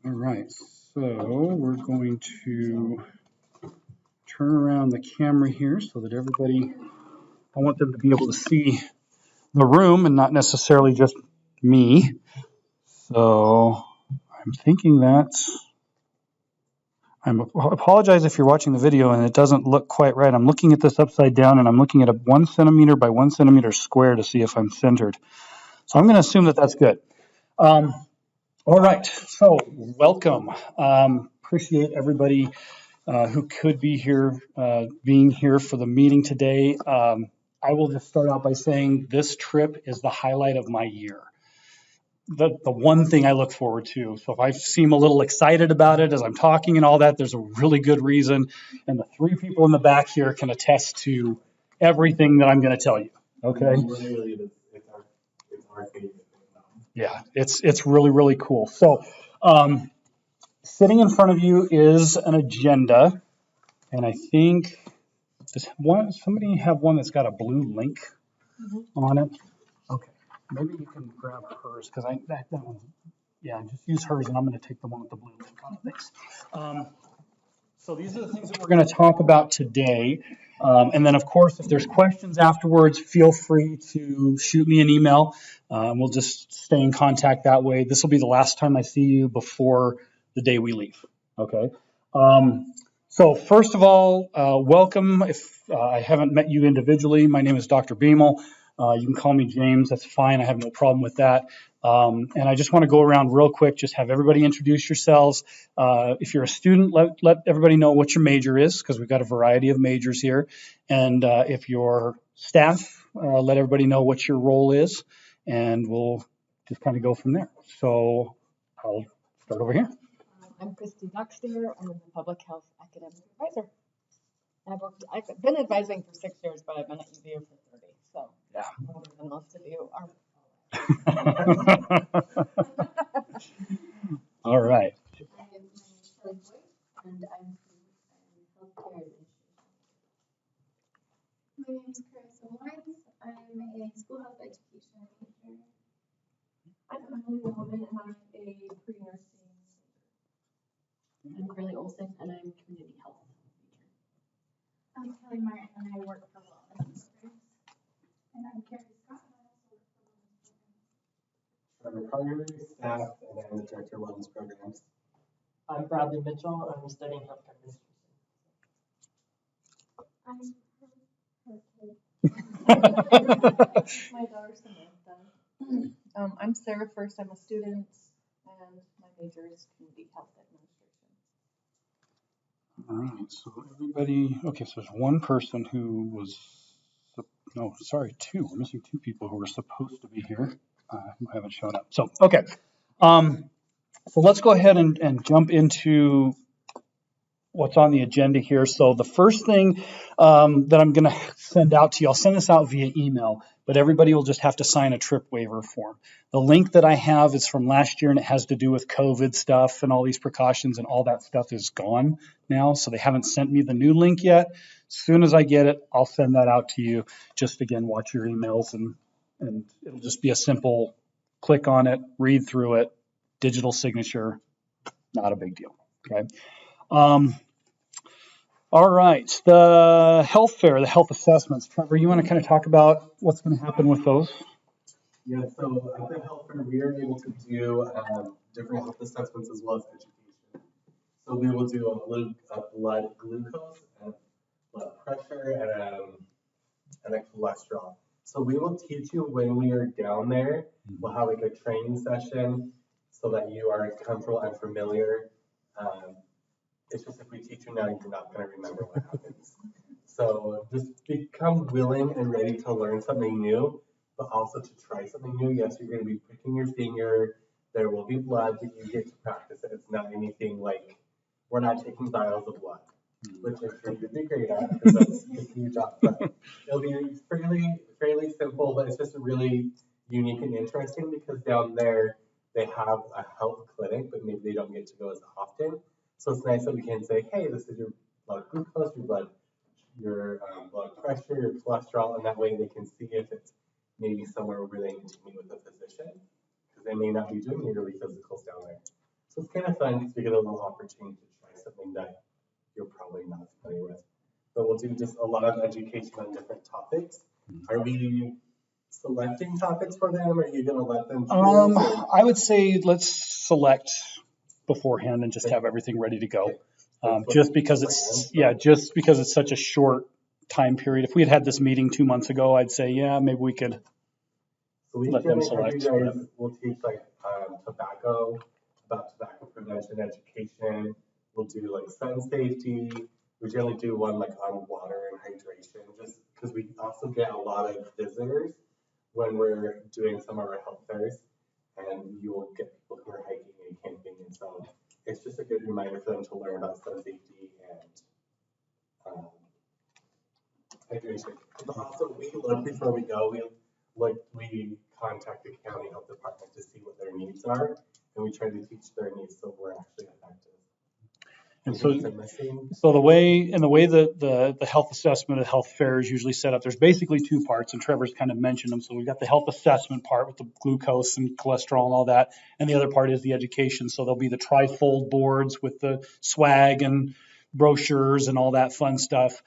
All right, so we're going to turn around the camera here so that everybody, I want them to be able to see the room and not necessarily just me. So I'm thinking I apologize if you're watching the video and it doesn't look quite right. I'm looking at this upside down and I'm looking at a 1 centimeter by 1 centimeter square to see if I'm centered. So I'm going to assume that that's good. All right, so welcome. Appreciate everybody who could be here, being here for the meeting today. I will just start out by saying this trip is the highlight of my year. The one thing I look forward to. So if I seem a little excited about it as I'm talking and all that, there's a really good reason. And the three people in the back here can attest to everything that I'm going to tell you. Okay. It's our favorite. Yeah, it's really, really cool. So sitting in front of you is an agenda. And I think, does somebody have one that's got a blue link on it? Okay, maybe you can grab hers because that one, yeah, just use hers and I'm going to take the one with the blue link on it. Thanks. So these are the things that we're going to talk about today. And then, of course, if there's questions afterwards, feel free to shoot me an email. We'll just stay in contact that way. This will be the last time I see you before the day we leave. Okay. So first of all, welcome. If I haven't met you individually, my name is Dr. Beamel. You can call me James. That's fine. I have no problem with that. And I just want to go around real quick, just have everybody introduce yourselves. If you're a student, let everybody know what your major is, because we've got a variety of majors here. And if you're staff, let everybody know what your role is, and we'll just kind of go from there. So I'll start over here. I'm Christy Duxter. I'm the Public Health Academic Advisor. I've been advising for 6 years, but I've been at UVU for 30, so yeah, older than most of you are. All right. My name is Kelly Boyd, and I'm from healthcare administration. My name is Carissa Lawrence. I'm a school health education major. I'm Emily Woman, and I'm a pre-nursing. I'm Carly Olson, and I'm community health major. I'm Kelly Martin, and I work for wellness programs. And I'm Carrie Scott, and I also work for wellness programs. I'm Carter, staff, and I'm the director of wellness programs. I'm Bradley Mitchell. I'm studying healthcare administration. My daughter Samantha. I'm Sarah First. I'm a student, and my major is community health administration. All right, so everybody, okay, so there's one person who was, no, sorry, two. We're missing two people who were supposed to be here who haven't shown up. So, okay. So let's go ahead and jump into what's on the agenda here. So the first thing that I'm going to send out to you, I'll send this out via email, but everybody will just have to sign a trip waiver form. The link that I have is from last year, and it has to do with COVID stuff and all these precautions, and all that stuff is gone now. So they haven't sent me the new link yet. As soon as I get it, I'll send that out to you. Just again, watch your emails, and it'll just be a simple click on it, read through it, digital signature, not a big deal. Okay. All right, the health fair, the health assessments. Trevor, you want to kind of talk about what's going to happen with those? Yeah, so at the health fair, we are able to do different health assessments as well as education. So we will do a blood glucose, and blood pressure, and a cholesterol. So we will teach you when we are down there. We'll have like a training session so that you are comfortable and familiar. It's just if we teach you now, you're not going to remember what happens. So just become willing and ready to learn something new, but also to try something new. Yes, you're going to be pricking your finger. There will be blood, but you get to practice it. It's not anything like, we're not taking vials of blood, which I'm sure you'd be great at because that's a huge job. But it'll be fairly simple, but it's just really unique and interesting because down there they have a health clinic, but maybe they don't get to go as often. So it's nice that we can say, hey, this is your blood glucose, your blood pressure, your cholesterol, and that way they can see if it's maybe somewhere where they need to meet with a physician, because they may not be doing yearly physicals down there. So it's kind of fun because we get a little opportunity to try something that you're probably not familiar with. But we'll do just a lot of education on different topics. Are we selecting topics for them? Or are you going to let them choose? I would say let's select beforehand and just have everything ready to go. Just because it's such a short time period. If we had this meeting 2 months ago, I'd say, yeah, maybe we could let them select. We'll teach like tobacco, about tobacco prevention education. We'll do like sun safety. We generally do one like on water and hydration, just because we also get a lot of visitors when we're doing some of our health fairs, and you will get people who are hiking and camping, and so it's just a good reminder for them to learn about sun safety and hydration. But also, we look before we go. We contact the county health department to see what their needs are, and we try to teach their needs so we're actually effective. And so the way that the health assessment of health fair is usually set up, there's basically two parts, and Trevor's kind of mentioned them. So we've got the health assessment part with the glucose and cholesterol and all that, and the other part is the education. So there'll be the trifold boards with the swag and brochures and all that fun stuff.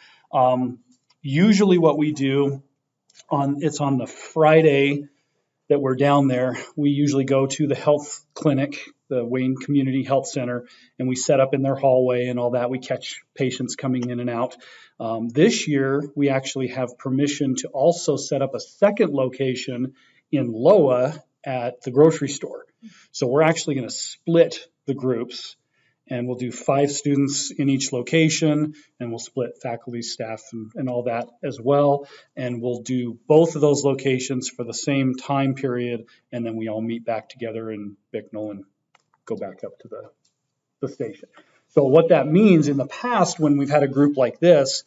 Usually what we do on the Friday that we're down there, we usually go to the health clinic, the Wayne Community Health Center, and we set up in their hallway and all that. We catch patients coming in and out. This year, we actually have permission to also set up a second location in Loa at the grocery store. So we're actually going to split the groups, and we'll do 5 students in each location, and we'll split faculty, staff, and all that as well. And we'll do both of those locations for the same time period, and then we all meet back together in Bicknell and go back up to the station. So what that means, in the past, when we've had a group like this,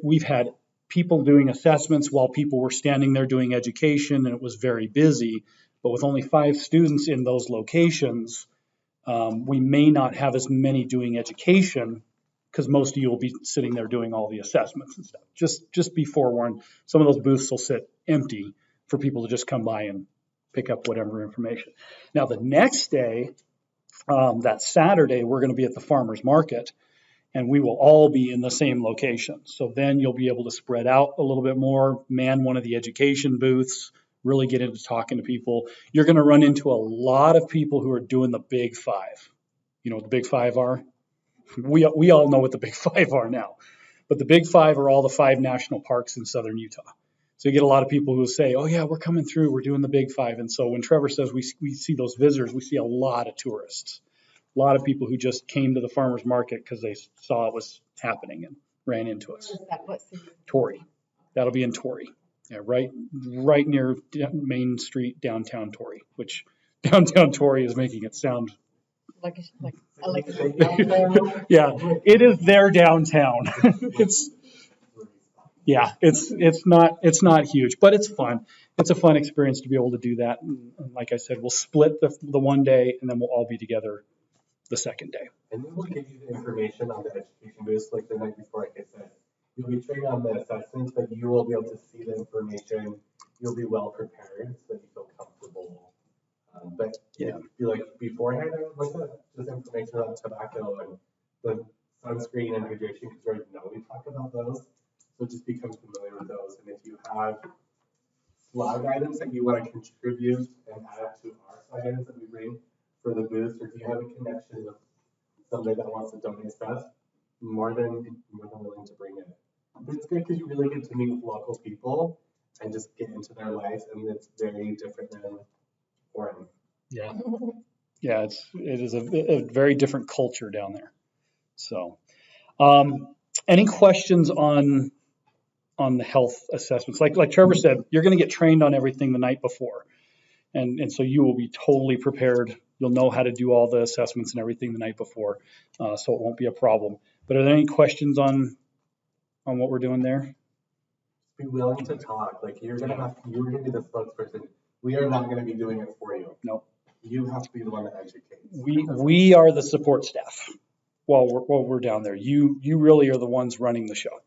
we've had people doing assessments while people were standing there doing education, and it was very busy. But with only 5 students in those locations, we may not have as many doing education because most of you will be sitting there doing all the assessments and stuff. Just be forewarned, some of those booths will sit empty for people to just come by and pick up whatever information. Now, the next day, that Saturday, we're going to be at the farmer's market, and we will all be in the same location. So then you'll be able to spread out a little bit more, man one of the education booths, really get into talking to people. You're going to run into a lot of people who are doing the big 5. You know what the big 5 are? We all know what the big 5 are now. But the big 5 are all the 5 national parks in southern Utah. So you get a lot of people who say, oh yeah, we're coming through, we're doing the big 5. And so when Trevor says we see those visitors, we see a lot of tourists. A lot of people who just came to the farmer's market because they saw it was happening and ran into us. Torrey. That'll be in Torrey. Yeah, right near Main Street, downtown Torrey, which downtown Torrey is making it sound like yeah, it is their downtown. It's not huge, but it's fun. It's a fun experience to be able to do that. And like I said, we'll split the one day, and then we'll all be together the second day. And then we'll give you the information on the education booths like the night before, like I said. You'll be trained on the assessments, but you will be able to see the information. You'll be well prepared so that you feel comfortable. But yeah, like beforehand, I would look at just information on tobacco and the sunscreen and hydration, because we already know we talk about those. So just become familiar with those. And if you have slide items that you want to contribute and add to our slide items that we bring for the booth, or if you have a connection with somebody that wants to donate stuff, more than willing to bring it. But it's good because you really get to meet with local people and just get into their lives, and it's very different than Oregon. Yeah, it is a very different culture down there. So, any questions on the health assessments? Like Trevor said, you're going to get trained on everything the night before, and so you will be totally prepared. You'll know how to do all the assessments and everything the night before, so it won't be a problem. But are there any questions on what we're doing there? Be willing to talk. Like you're gonna be the spokesperson. We are not gonna be doing it for you. No. You have to be the one that educates. We are the support staff while we're down there. You really are the ones running the show,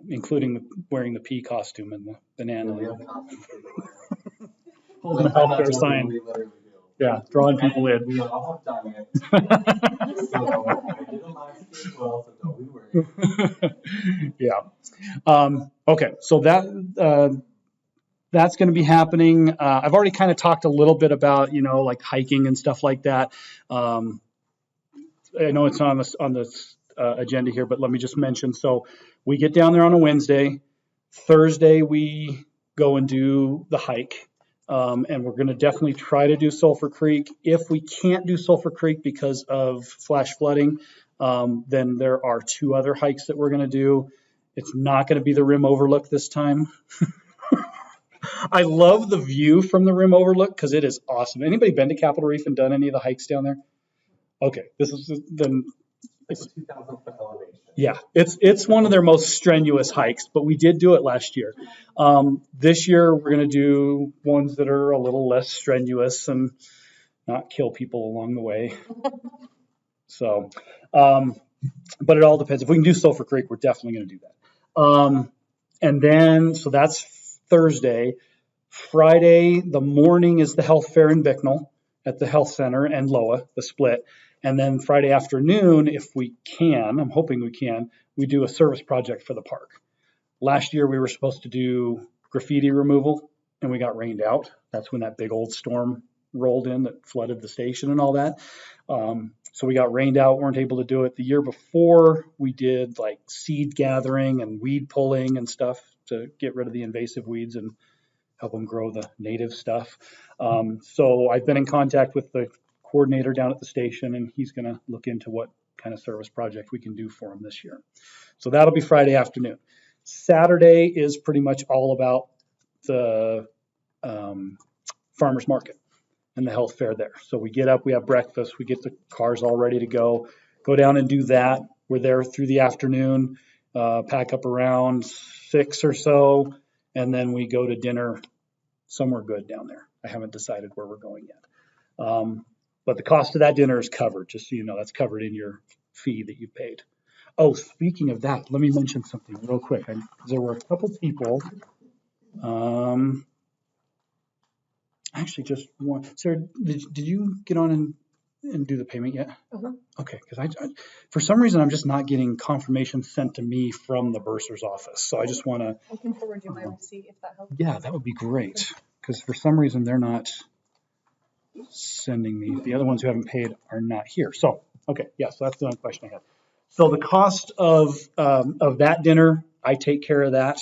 including wearing the pea costume and the banana. We have holding a healthcare sign. Yeah, drawing people in. We all have done it. So I did it last year as well, so don't be worried. Yeah. Okay, so that's going to be happening. I've already kind of talked a little bit about, like hiking and stuff like that. I know it's on this agenda here, but let me just mention. So we get down there on a Wednesday. Thursday we go and do the hike, and we're going to definitely try to do Sulphur Creek. If we can't do Sulphur Creek because of flash flooding, then there are 2 other hikes that we're going to do. It's not going to be the Rim Overlook this time. I love the view from the Rim Overlook because it is awesome. Anybody been to Capitol Reef and done any of the hikes down there? Okay, this is then. It's 2,000 foot elevation. Yeah, it's one of their most strenuous hikes, but we did do it last year. This year we're going to do ones that are a little less strenuous and not kill people along the way. So, but it all depends. If we can do Sulphur Creek, we're definitely going to do that. And then, so that's Thursday. Friday, the morning is the health fair in Bicknell at the health center and Loa, the split. And then Friday afternoon, if we can, I'm hoping we can, we do a service project for the park. Last year we were supposed to do graffiti removal and we got rained out. That's when that big old storm rolled in that flooded the station and all that. So we got rained out, weren't able to do it. The year before we did like seed gathering and weed pulling and stuff to get rid of the invasive weeds and help them grow the native stuff. So I've been in contact with the coordinator down at the station, and he's going to look into what kind of service project we can do for him this year. So that'll be Friday afternoon. Saturday is pretty much all about the farmers market and the health fair there. So we get up, we have breakfast, we get the cars all ready to go down and do that. We're there through the afternoon, pack up around 6 or so, and then we go to dinner somewhere good down there. I haven't decided where we're going yet. But the cost of that dinner is covered, just so you know, that's covered in your fee that you paid. Oh, speaking of that, let me mention something real quick. There were a couple people, actually just one. Sarah, did you get on and do the payment yet? Okay, because I for some reason I'm just not getting confirmation sent to me from the bursar's office. So I just want to. I can forward you my receipt if that helps. Yeah, that would be great. Because for some reason they're not sending me. The other ones who haven't paid are not here. So, okay, yeah, so that's the only question I have. So the cost of that dinner, I take care of that.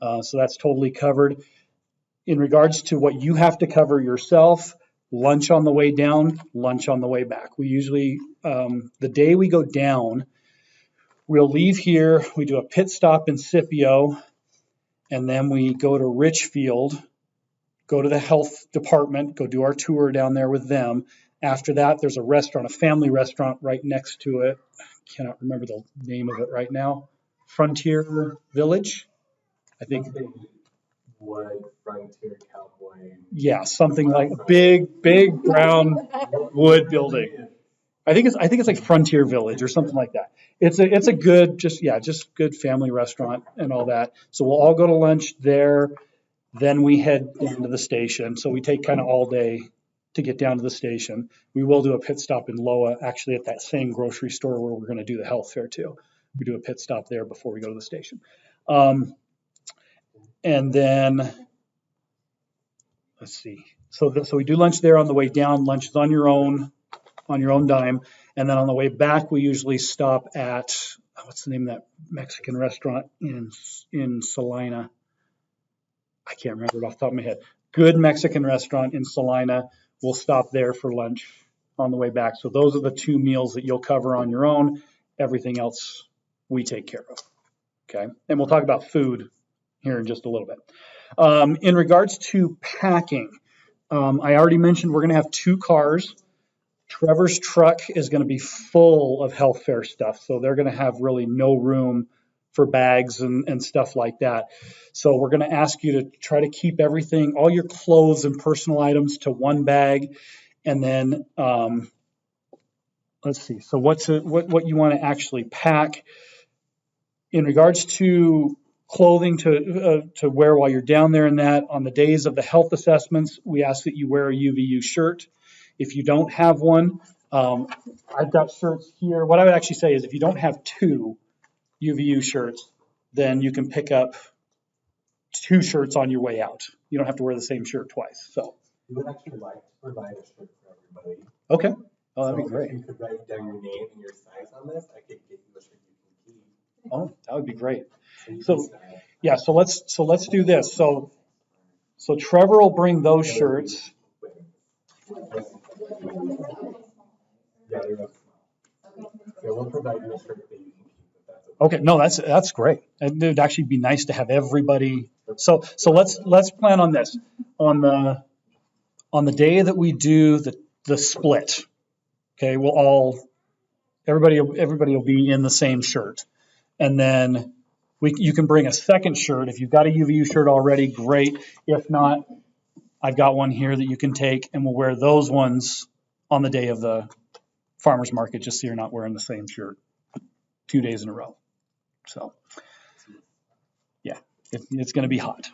So that's totally covered. In regards to what you have to cover yourself, lunch on the way down, lunch on the way back. We usually, the day we go down, we'll leave here, we do a pit stop in Scipio, and then we go to Richfield, go to the health department, go do our tour down there with them. After that, there's a restaurant, a family restaurant right next to it. I cannot remember the name of it right now. Frontier Village, I think. Wood, Frontier Cowboy. Yeah, something like big brown wood building. I think it's like Frontier Village or something like that. It's a good, just good family restaurant and all that. So we'll all go to lunch there. Then we head down to the station. So we take kind of all day to get down to the station. We will do a pit stop in Loa, actually at that same grocery store where we're going to do the health fair too. We do a pit stop there before we go to the station. And then, let's see. So we do lunch there on the way down. Lunch is on your own dime. And then on the way back, we usually stop at, what's the name of that Mexican restaurant in Salina? I can't remember it off the top of my head. Good Mexican restaurant in Salina. We'll stop there for lunch on the way back. So those are the 2 meals that you'll cover on your own. Everything else we take care of. Okay. And we'll talk about food here in just a little bit. In regards to packing, I already mentioned we're going to have 2 cars. Trevor's truck is going to be full of health fair stuff. So they're going to have really no room for bags and stuff like that. So we're going to ask you to try to keep everything, all your clothes and personal items to 1 bag. And then, let's see. So what you want to actually pack in regards to clothing to wear while you're down there and that on the days of the health assessments, we ask that you wear a UVU shirt. If you don't have one, I've got shirts here. What I would actually say is if you don't have two UVU shirts, then you can pick up 2 shirts on your way out. You don't have to wear the same shirt twice. So, We would actually like to provide a shirt for everybody. okay. Oh, that'd be So great. if you could write down your name and your size on this, I could get you a shirt you can keep. Oh, that would be great. You So, can style. yeah, so let's do this. So Trevor will bring those shirts. Yeah, they're not small. Yeah, we'll provide you a shirt that you can keep if that's Okay, no, that's great. And it'd actually be nice to have everybody. So let's plan on this. On the day that we do the split, okay, everybody will be in the same shirt. And then you can bring a second shirt. If you've got a UVU shirt already, great. If not, I've got one here that you can take, and we'll wear those ones on the day of the farmer's market, just so you're not wearing the same shirt 2 days in a row. So, yeah, it's going to be hot.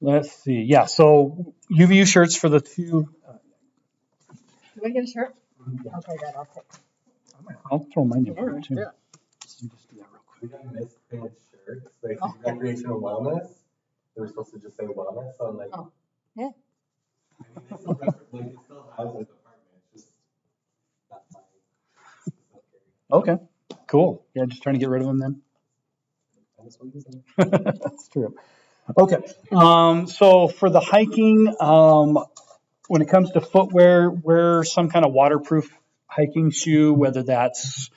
Let's see. Yeah, so UVU shirts for the 2. Do I get a shirt? Okay, good, I'll take it. I'll throw mine in here too. Yeah. Let me just do that real quick. We got misprinted shirts, like recreational wellness. They were supposed to just say wellness, so I'm like. Oh, yeah. I mean, it still, it still has a department, it's just not mine. Okay, cool. Yeah, just trying to get rid of them then. That's true. Okay, so for the hiking, when it comes to footwear, wear some kind of waterproof hiking shoe, whether that's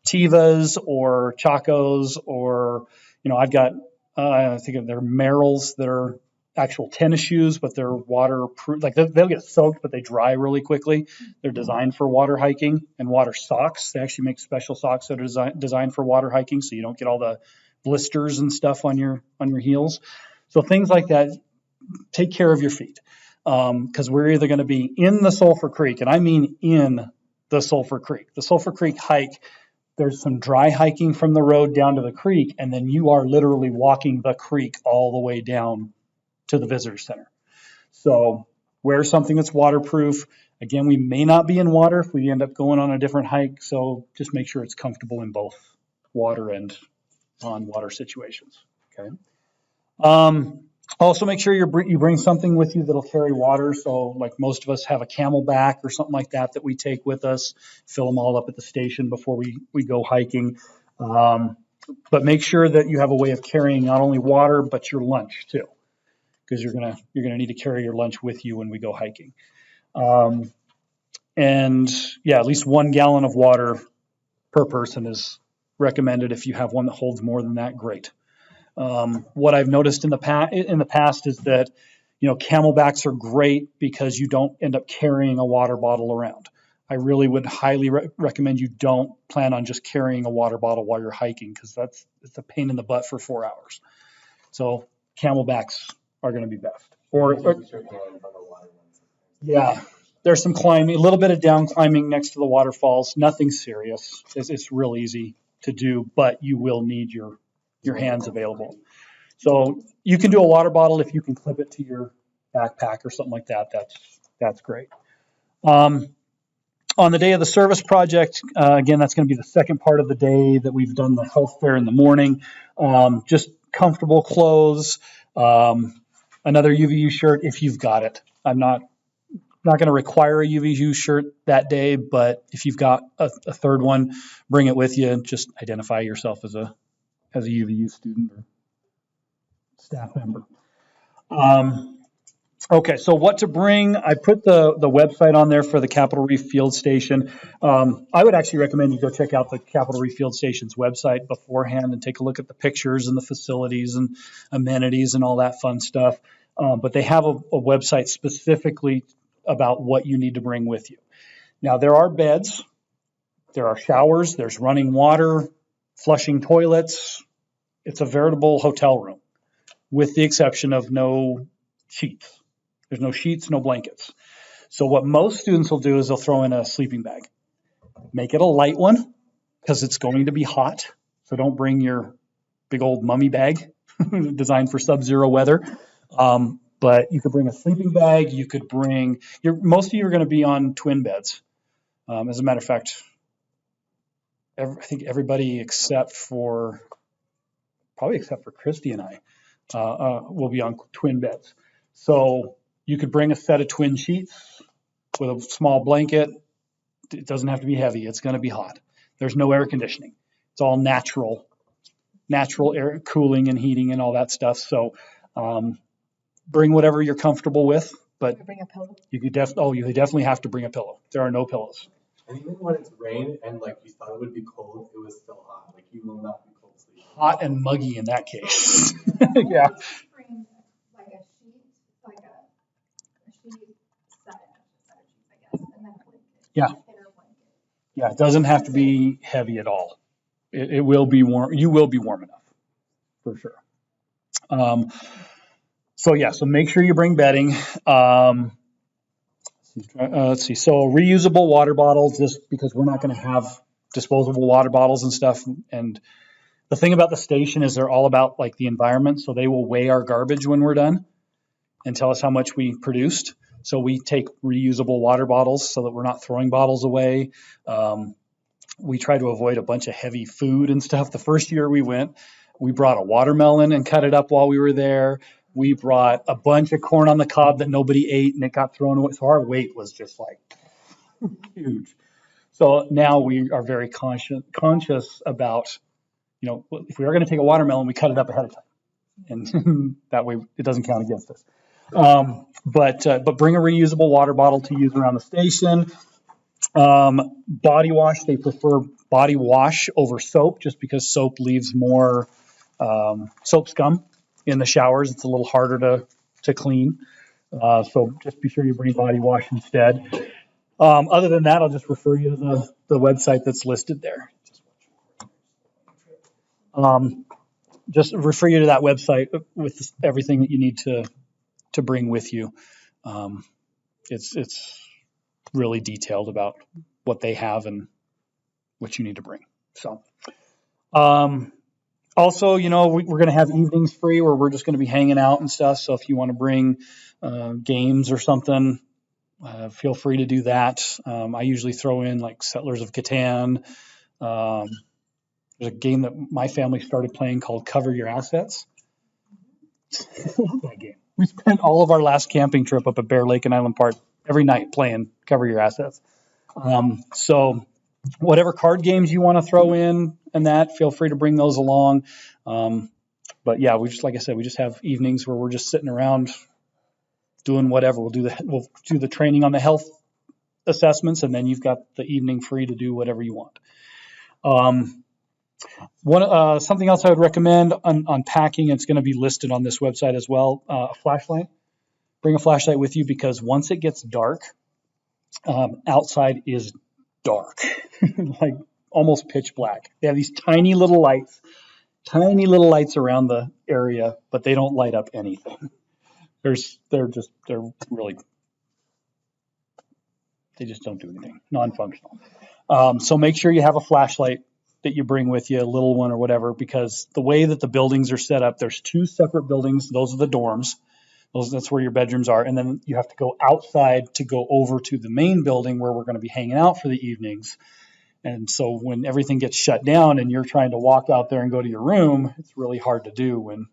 Tevas or Chacos or, I've got, I think they're Merrells that are actual tennis shoes, but they're waterproof. Like they'll get soaked, but they dry really quickly. They're designed for water hiking. And water socks. They actually make special socks that are designed for water hiking, so you don't get all the blisters and stuff on your heels. So things like that. Take care of your feet, because we're either going to be in the Sulphur Creek, and I mean in the Sulphur Creek. The Sulphur Creek hike. There's some dry hiking from the road down to the creek, and then you are literally walking the creek all the way down to the visitor center. So wear something that's waterproof. Again, we may not be in water if we end up going on a different hike, so just make sure it's comfortable in both water and on-water situations. Okay. Also make sure you bring something with you that'll carry water. So like most of us have a Camelback or something like that we take with us, fill them all up at the station before we go hiking. But make sure that you have a way of carrying not only water, but your lunch too, because you're gonna need to carry your lunch with you when we go hiking. And yeah, at least 1 gallon of water per person is recommended. If you have one that holds more than that, great. What I've noticed in the past is that, Camelbacks are great because you don't end up carrying a water bottle around. I really would highly recommend you don't plan on just carrying a water bottle while you're hiking, because it's a pain in the butt for 4 hours. So Camelbacks are going to be best. Yeah, there's some climbing, a little bit of down climbing next to the waterfalls. Nothing serious. It's real easy to do, but you will need your hands available. So you can do a water bottle if you can clip it to your backpack or something like that. That's great. On the day of the service project, again, that's going to be the second part of the day that we've done the health fair in the morning. Just comfortable clothes, another UVU shirt if you've got it. I'm not going to require a UVU shirt that day, but if you've got a third one, bring it with you. Just identify yourself as a UVU student or staff member. Okay, so what to bring? I put the website on there for the Capitol Reef Field Station. I would actually recommend you go check out the Capitol Reef Field Station's website beforehand and take a look at the pictures and the facilities and amenities and all that fun stuff. But they have a website specifically about what you need to bring with you. Now, there are beds, there are showers, there's running water, flushing toilets. It's a veritable hotel room, with the exception of no sheets. There's no sheets, no blankets. So what most students will do is they'll throw in a sleeping bag. Make it a light one, because it's going to be hot. So don't bring your big old mummy bag designed for sub-zero weather. But you could bring a sleeping bag. You could bring most of you are going to be on twin beds. As a matter of fact, I think everybody except for Christy and I will be on twin beds. So you could bring a set of twin sheets with a small blanket. It doesn't have to be heavy. It's going to be hot. There's no air conditioning. It's all natural air cooling and heating and all that stuff. So bring whatever you're comfortable with, but You bring a pillow. you definitely have to bring a pillow. There are no pillows. And even when it's rain and like you thought it would be cold, it was still hot. Like you will not be cold sleeping. Hot and muggy in that case. Yeah. Bring like a sheet, like a sheet set of sheets, I guess, and then a blanket. Yeah. A thinner blanket. Yeah, it doesn't have to be heavy at all. It will be warm. You will be warm enough, for sure. So make sure you bring bedding. Let's see. So reusable water bottles, just because we're not going to have disposable water bottles and stuff. And the thing about the station is they're all about like the environment. So they will weigh our garbage when we're done and tell us how much we produced. So we take reusable water bottles so that we're not throwing bottles away. We try to avoid a bunch of heavy food and stuff. The first year we went, we brought a watermelon and cut it up while we were there. We brought a bunch of corn on the cob that nobody ate and it got thrown away. So our weight was just like huge. So now we are very conscious about, if we are going to take a watermelon, we cut it up ahead of time. And that way it doesn't count against us. But bring a reusable water bottle to use around the station. Body wash, they prefer body wash over soap just because soap leaves more soap scum in the showers. It's a little harder to clean. So just be sure you bring body wash instead. Other than that, I'll just refer you to the website that's listed there. Just refer you to that website with everything that you need to bring with you. It's really detailed about what they have and what you need to bring. So, also, we're going to have evenings free where we're just going to be hanging out and stuff. So if you want to bring games or something, feel free to do that. I usually throw in like Settlers of Catan. There's a game that my family started playing called Cover Your Assets. I love that game. We spent all of our last camping trip up at Bear Lake and Island Park every night playing Cover Your Assets. So whatever card games you want to throw in and that, feel free to bring those along. But yeah, like I said, we just have evenings where we're just sitting around doing whatever. We'll do the training on the health assessments, and then you've got the evening free to do whatever you want. Something else I would recommend on packing, it's going to be listed on this website as well, a flashlight. Bring a flashlight with you because once it gets dark, outside is dark, like almost pitch black. They have these tiny little lights around the area, but they don't light up anything. They just don't do anything, non-functional. So make sure you have a flashlight that you bring with you, a little one or whatever, because the way that the buildings are set up, there's 2 separate buildings. Those are the dorms. That's where your bedrooms are. And then you have to go outside to go over to the main building where we're going to be hanging out for the evenings. And so when everything gets shut down and you're trying to walk out there and go to your room, it's really hard to do when.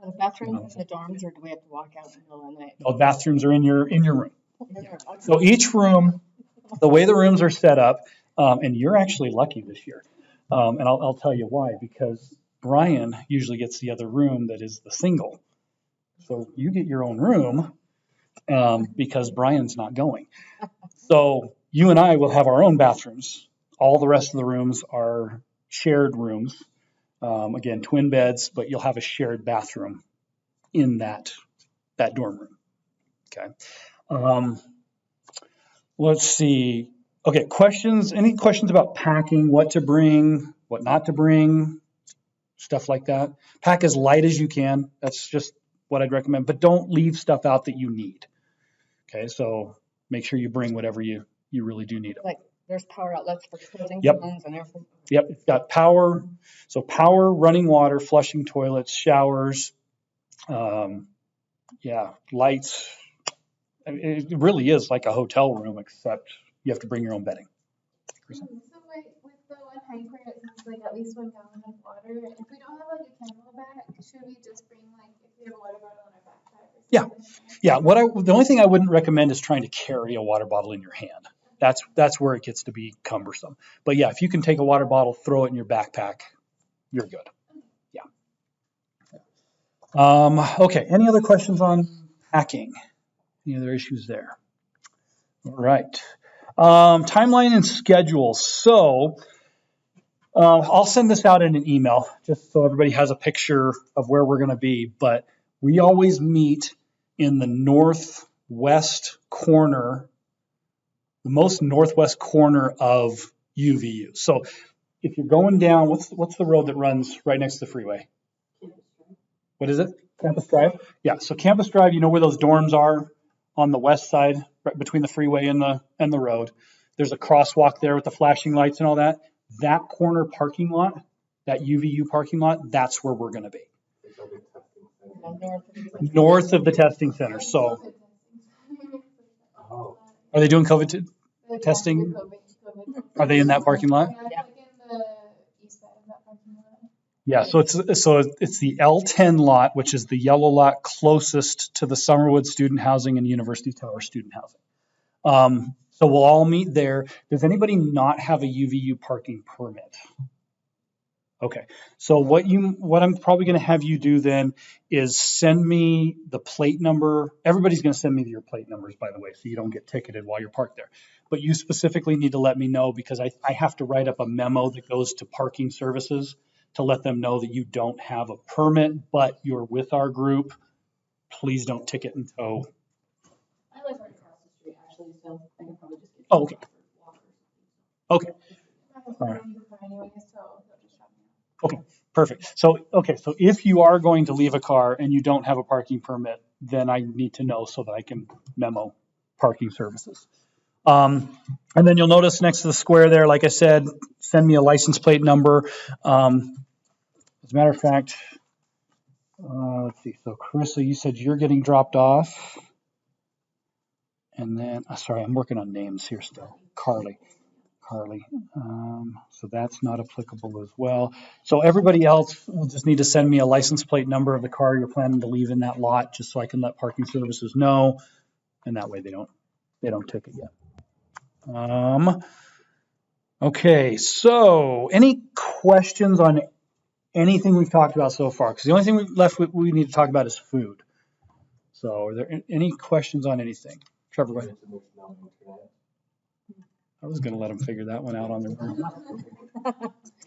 Are the bathrooms in the dorms, or do we have to walk out in the middle of the night? The bathrooms are in your room. So each room, the way the rooms are set up, and you're actually lucky this year. And I'll tell you why, because Brian usually gets the other room that is the single. So you get your own room because Brian's not going. So you and I will have our own bathrooms. All the rest of the rooms are shared rooms. Again, twin beds, but you'll have a shared bathroom in that dorm room. Okay. Let's see. Okay, questions? Any questions about packing, what to bring, what not to bring, stuff like that? Pack as light as you can. That's just what I'd recommend, but don't leave stuff out that you need. Okay, so make sure you bring whatever you really do need. Like there's power outlets for clothing Yep. phones and everything. Yep, it's got power. So power, running water, flushing toilets, showers, Yeah, lights. I mean, it really is like a hotel room, except you have to bring your own bedding. So with the one high prayer, it says like at least 1 gallon of water. If we don't have like a camelback, should we just bring like if we have a water bottle in our backpack or Yeah. something? Yeah, the only thing I wouldn't recommend is trying to carry a water bottle in your hand. That's where it gets to be cumbersome. But yeah, if you can take a water bottle, throw it in your backpack, you're good. Yeah. Okay. Any other questions on packing? Any other issues there? All right. Timeline and schedule. So I'll send this out in an email just so everybody has a picture of where we're going to be. But we always meet in the northwest corner, the most northwest corner of UVU. So if you're going down, what's the road that runs right next to the freeway? What is it? Campus Drive? Yeah, so Campus Drive, you know where those dorms are on the west side, right between the freeway and the road. There's a crosswalk there with the flashing lights and all that. That corner parking lot, that UVU parking lot, that's where we're going to be. North of the testing center. So are they doing COVID testing? Are they in that parking lot? Yeah, it's like in the east side of that parking lot. Yeah, so it's the L10 lot, which is the yellow lot closest to the Summerwood student housing and University Tower student housing. So we'll all meet there. Does anybody not have a UVU parking permit? Okay, so what I'm probably going to have you do then is send me the plate number. Everybody's going to send me your plate numbers, by the way, so you don't get ticketed while you're parked there. But you specifically need to let me know because I have to write up a memo that goes to parking services to let them know that you don't have a permit, but you're with our group. Please don't ticket and tow. I live right across the street, actually, so I can probably just get. Oh, okay. Okay. All right. Anyway, so they'll just drop me off. Okay, perfect. So if you are going to leave a car and you don't have a parking permit, then I need to know so that I can memo parking services. And then you'll notice next to the square there, like I said, send me a license plate number. As a matter of fact, let's see. So Carissa, you said you're getting dropped off. And then, sorry, I'm working on names here still. Carly. So that's not applicable as well. So everybody else will just need to send me a license plate number of the car you're planning to leave in that lot, just so I can let parking services know, and that way they don't ticket you. Okay, so any questions on anything we've talked about so far? Because the only thing we need to talk about is food. So are there any questions on anything? Trevor, go ahead. I was going to let them figure that one out on their own.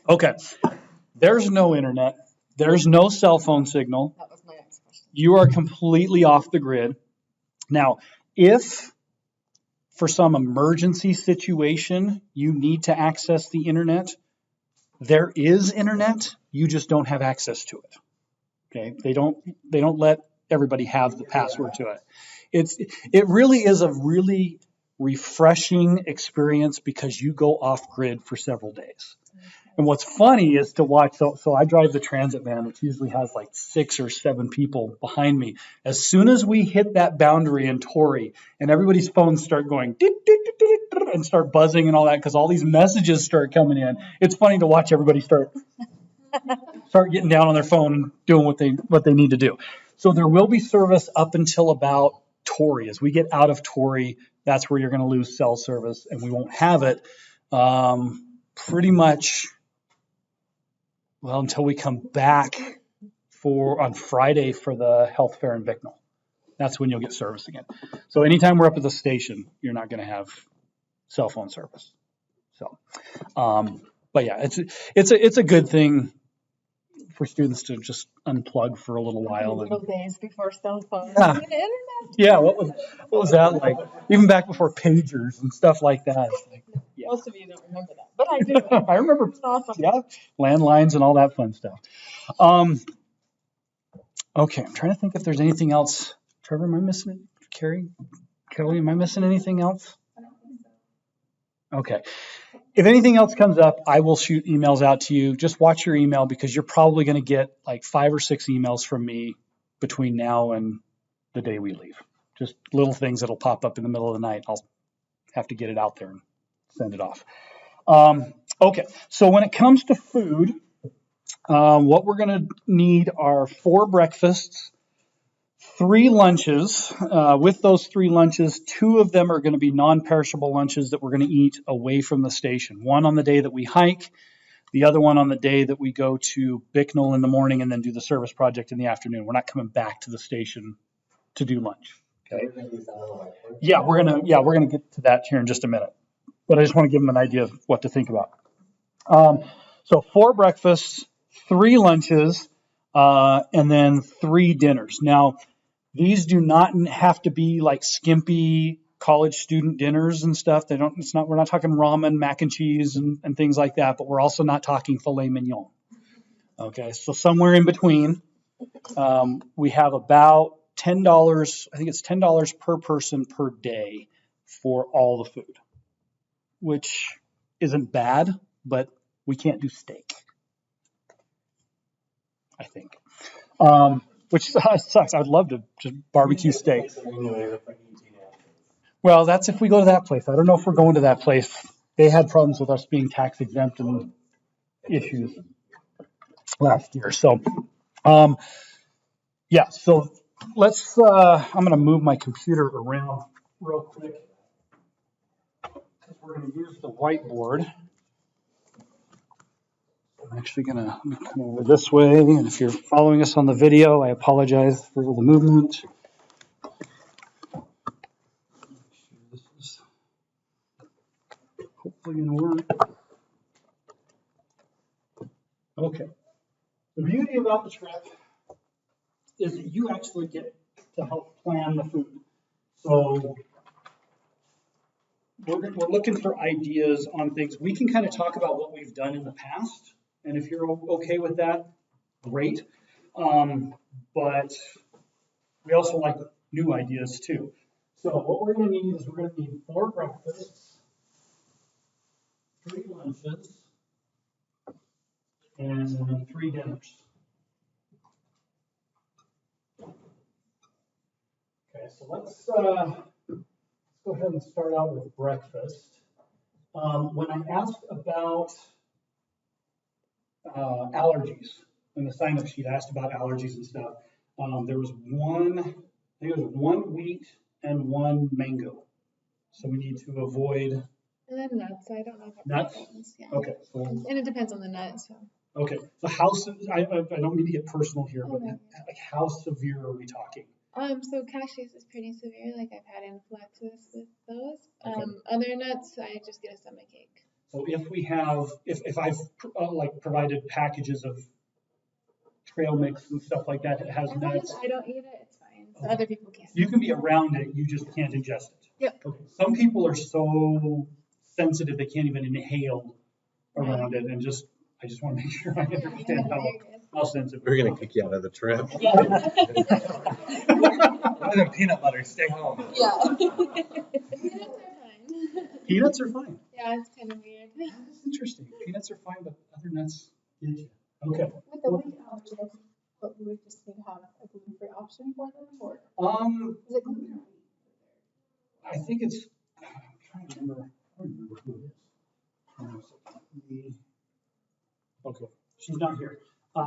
Okay. There's no internet. There's no cell phone signal. That was my next question. You are completely off the grid. Now, if for some emergency situation you need to access the internet, there is internet. You just don't have access to it. Okay? They don't let everybody have the password to it. It really is a really refreshing experience because you go off grid for several days. And what's funny is to watch. So I drive the transit van, which usually has like 6 or 7 people behind me. As soon as we hit that boundary in Torrey and everybody's phones start going and start buzzing and all that because all these messages start coming in, it's funny to watch everybody start getting down on their phone and doing what they need to do. So there will be service up until about Torrey. As we get out of Torrey, that's where you're going to lose cell service, and we won't have it pretty much, well, until we come back on Friday for the health fair in Bicknell. That's when you'll get service again. So anytime we're up at the station, you're not going to have cell phone service. So, but yeah, it's a good thing for students to just unplug for a little while. Little days before cell phones. Yeah. And internet. Yeah, what was that like? Even back before pagers and stuff like that. Yeah. Most of you don't remember that, but I do. I remember. It's awesome. Yeah, landlines and all that fun stuff. Okay, I'm trying to think if there's anything else. Trevor, am I missing it? Kelly, am I missing anything else? Okay. If anything else comes up, I will shoot emails out to you. Just watch your email because you're probably going to get like 5 or 6 emails from me between now and the day we leave. Just little things that'll pop up in the middle of the night. I'll have to get it out there and send it off. Okay, so when it comes to food, what we're going to need are 4 breakfasts, 3 lunches. With those 3 lunches, 2 of them are going to be non-perishable lunches that we're going to eat away from the station. One on the day that we hike, the other one on the day that we go to Bicknell in the morning and then do the service project in the afternoon. We're not coming back to the station to do lunch. Okay. Yeah, we're gonna get to that here in just a minute. But I just want to give them an idea of what to think about. So 4 breakfasts, 3 lunches, and then 3 dinners. Now, these do not have to be like skimpy college student dinners and stuff. We're not talking ramen, mac and cheese and things like that, but we're also not talking filet mignon. Okay, so somewhere in between, we have about $10, I think it's $10 per person per day for all the food, which isn't bad, but we can't do steak, I think. Which sucks. I'd love to just barbecue steak. Well, that's if we go to that place. I don't know if we're going to that place. They had problems with us being tax exempt and issues last year. So, yeah, so let's, I'm going to move my computer around real quick because we're going to use the whiteboard. I'm actually going to come over this way. And if you're following us on the video, I apologize for all the movement. This is hopefully going to work. Okay. The beauty about the trip is that you actually get to help plan the food. So we're looking for ideas on things. We can kind of talk about what we've done in the past. And if you're okay with that, great. But we also like new ideas too. So what we're going to need is we're going to need 4 breakfasts, 3 lunches, and 3 dinners. Okay, so let's go ahead and start out with breakfast. When I asked about allergies in the sign-up sheet, I asked about allergies and stuff. There was one wheat and 1 mango. So we need to avoid. And then nuts. I don't know about Nuts? things, yeah. Okay. So, and it depends on the nuts. So. Okay. So I don't mean to get personal here, but Okay. like how severe are we talking? So cashews is pretty severe. Like I've had anaphylaxis with those. Okay. Other nuts, I just get a stomachache. So if I've like provided packages of trail mix and stuff like that that has nuts, I don't eat it. It's fine. So Okay. other people can. You can be around it, you just can't ingest it. Yep. Okay. Some people are so sensitive they can't even inhale around it, and I just want to make sure I understand how sensitive. We're gonna kick you out of the trip. Yeah. Other than peanut butter, stay home. Yeah. Peanuts are fine. Peanuts are fine. Yeah, it's kind of weird. That's interesting. Peanuts are fine, but other nuts get you. Okay. With the wheat allergies, but we would just need to have a gluten-free option for them, or is it gluten or wheat? I think it's. I'm trying to remember. I don't remember who it is. Okay, she's not here,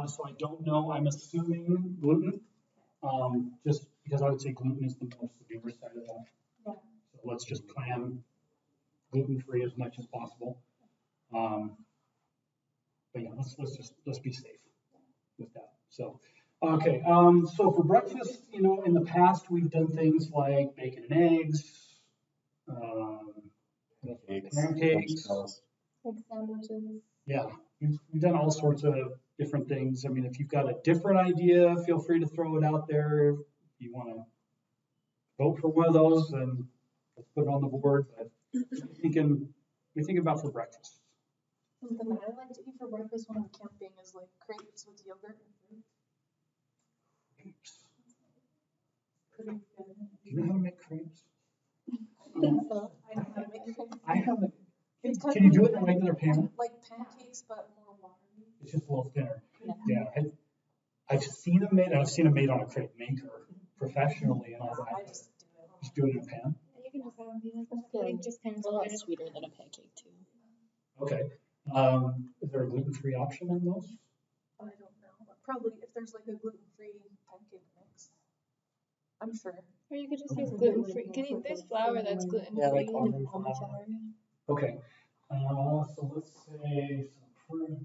so I don't know. I'm assuming gluten, just because I would say gluten is the most severe side of that. Yeah. So let's just plan gluten-free as much as possible. But yeah, let's be safe with that. So, okay. So for breakfast, in the past we've done things like bacon and eggs, pancakes. Like sandwiches. Yeah, we've done all sorts of different things. I mean, if you've got a different idea, feel free to throw it out there. If you want to vote for one of those, then let's put it on the board. But we think about for breakfast. Something that I like to eat for breakfast when I'm camping is like crepes with yogurt and fruit. Pretty good. Do you know how to make crepes? I think so. I know how to make crepes. I haven't. It's kind Can you of do it in a regular pan? like pancakes, but more watery. It's just a little thinner. Yeah. Yeah, I've seen them made. I've seen them made on a crepe maker professionally and all I that. just do it. Just do it in a pan. You can just have them be like that. I think just kind of It's a lot sweeter than a pancake too. Okay. Is there a gluten-free option in those? I don't know. Probably if there's like a gluten-free pancake mix. I'm sure. Or you could just use gluten free. There's flour that's gluten free. Yeah, like almond flour. flour. Okay. So let's say some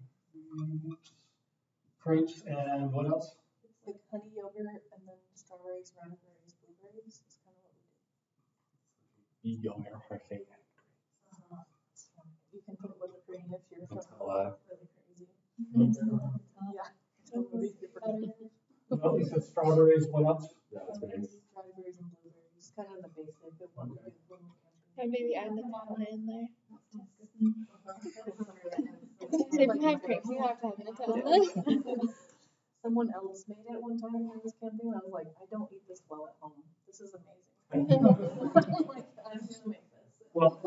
crepes and what else? It's like honey yogurt and then strawberries, raspberries, blueberries. It's kind of what we do. Yogurt for cake. You can put whipped cream if you're Nutella. really crazy. Yeah. Totally different. Well, you said strawberries, what else? Raspberries. Strawberries and blueberries. Kind of the basic. It won't be a little Or maybe add the Nutella in there. So If you have crepes, you have to have Nutella. Someone else made it one time when I was camping. I was like, I don't eat this well at home. This is amazing. Like, I'm gonna make this. Well,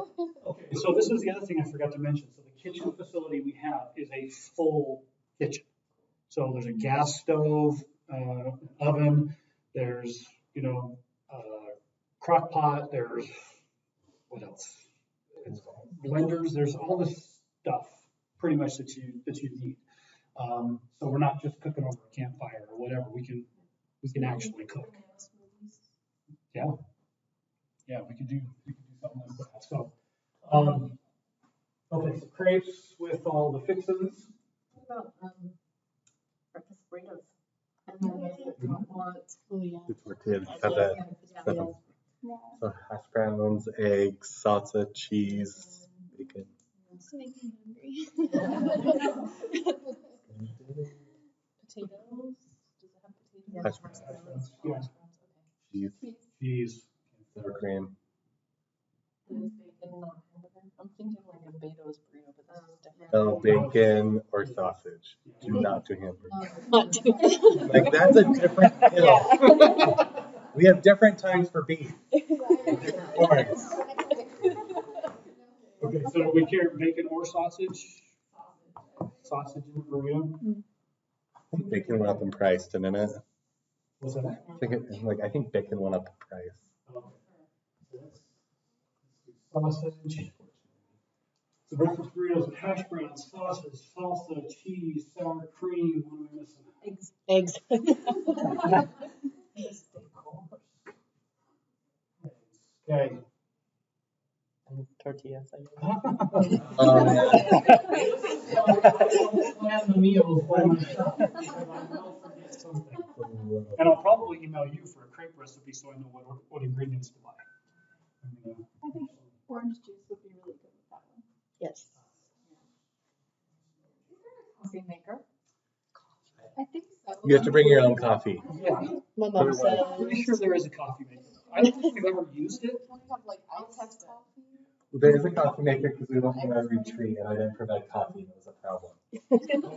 okay, so this is the other thing I forgot to mention. So the kitchen facility we have is a full kitchen. So there's a gas stove, oven, there's, crock pot, there's, what else? Blenders, there's all this stuff pretty much that you need. So we're not just cooking over a campfire or whatever. We can actually cook. Yeah. Yeah, we could do something like that. So, okay, so crepes with all the fixins. What about breakfast burritos? And then what? Oh yeah. The tortillas have that. So hash browns, eggs, salsa, cheese, bacon. It's making me hungry. Potatoes? Does it have potatoes? Hash browns. Yeah. Cheese, Cheese. sour cream. Bacon, not hamburger. I'm thinking like a Beto's burrito, but this is different. No bacon or sausage. Do not do hamburger. Not too. Like that's a different hill. We have different times for beef. Different forms. Okay, so do we care bacon or sausage? Sausage in the burrito? I think bacon went up in price, didn't it? What's that? I think bacon went up in price. Sausage. So breakfast burritos with hash browns, sausage, salsa, cheese, sour cream. What am I missing? Eggs. Okay. And tortillas, I guess. Plan the meals by myself. And I'll probably email you for a crepe recipe so I know what ingredients to buy. I think orange juice would be really good with that one. Yes. Coffee maker. I think so. You have to bring your own coffee. Yeah, My mom said. I'm pretty sure there is a coffee maker. I don't think we've ever used it. Don't you have like ice coffee? There is a coffee maker because we went on a retreat and I didn't provide coffee. It was a problem.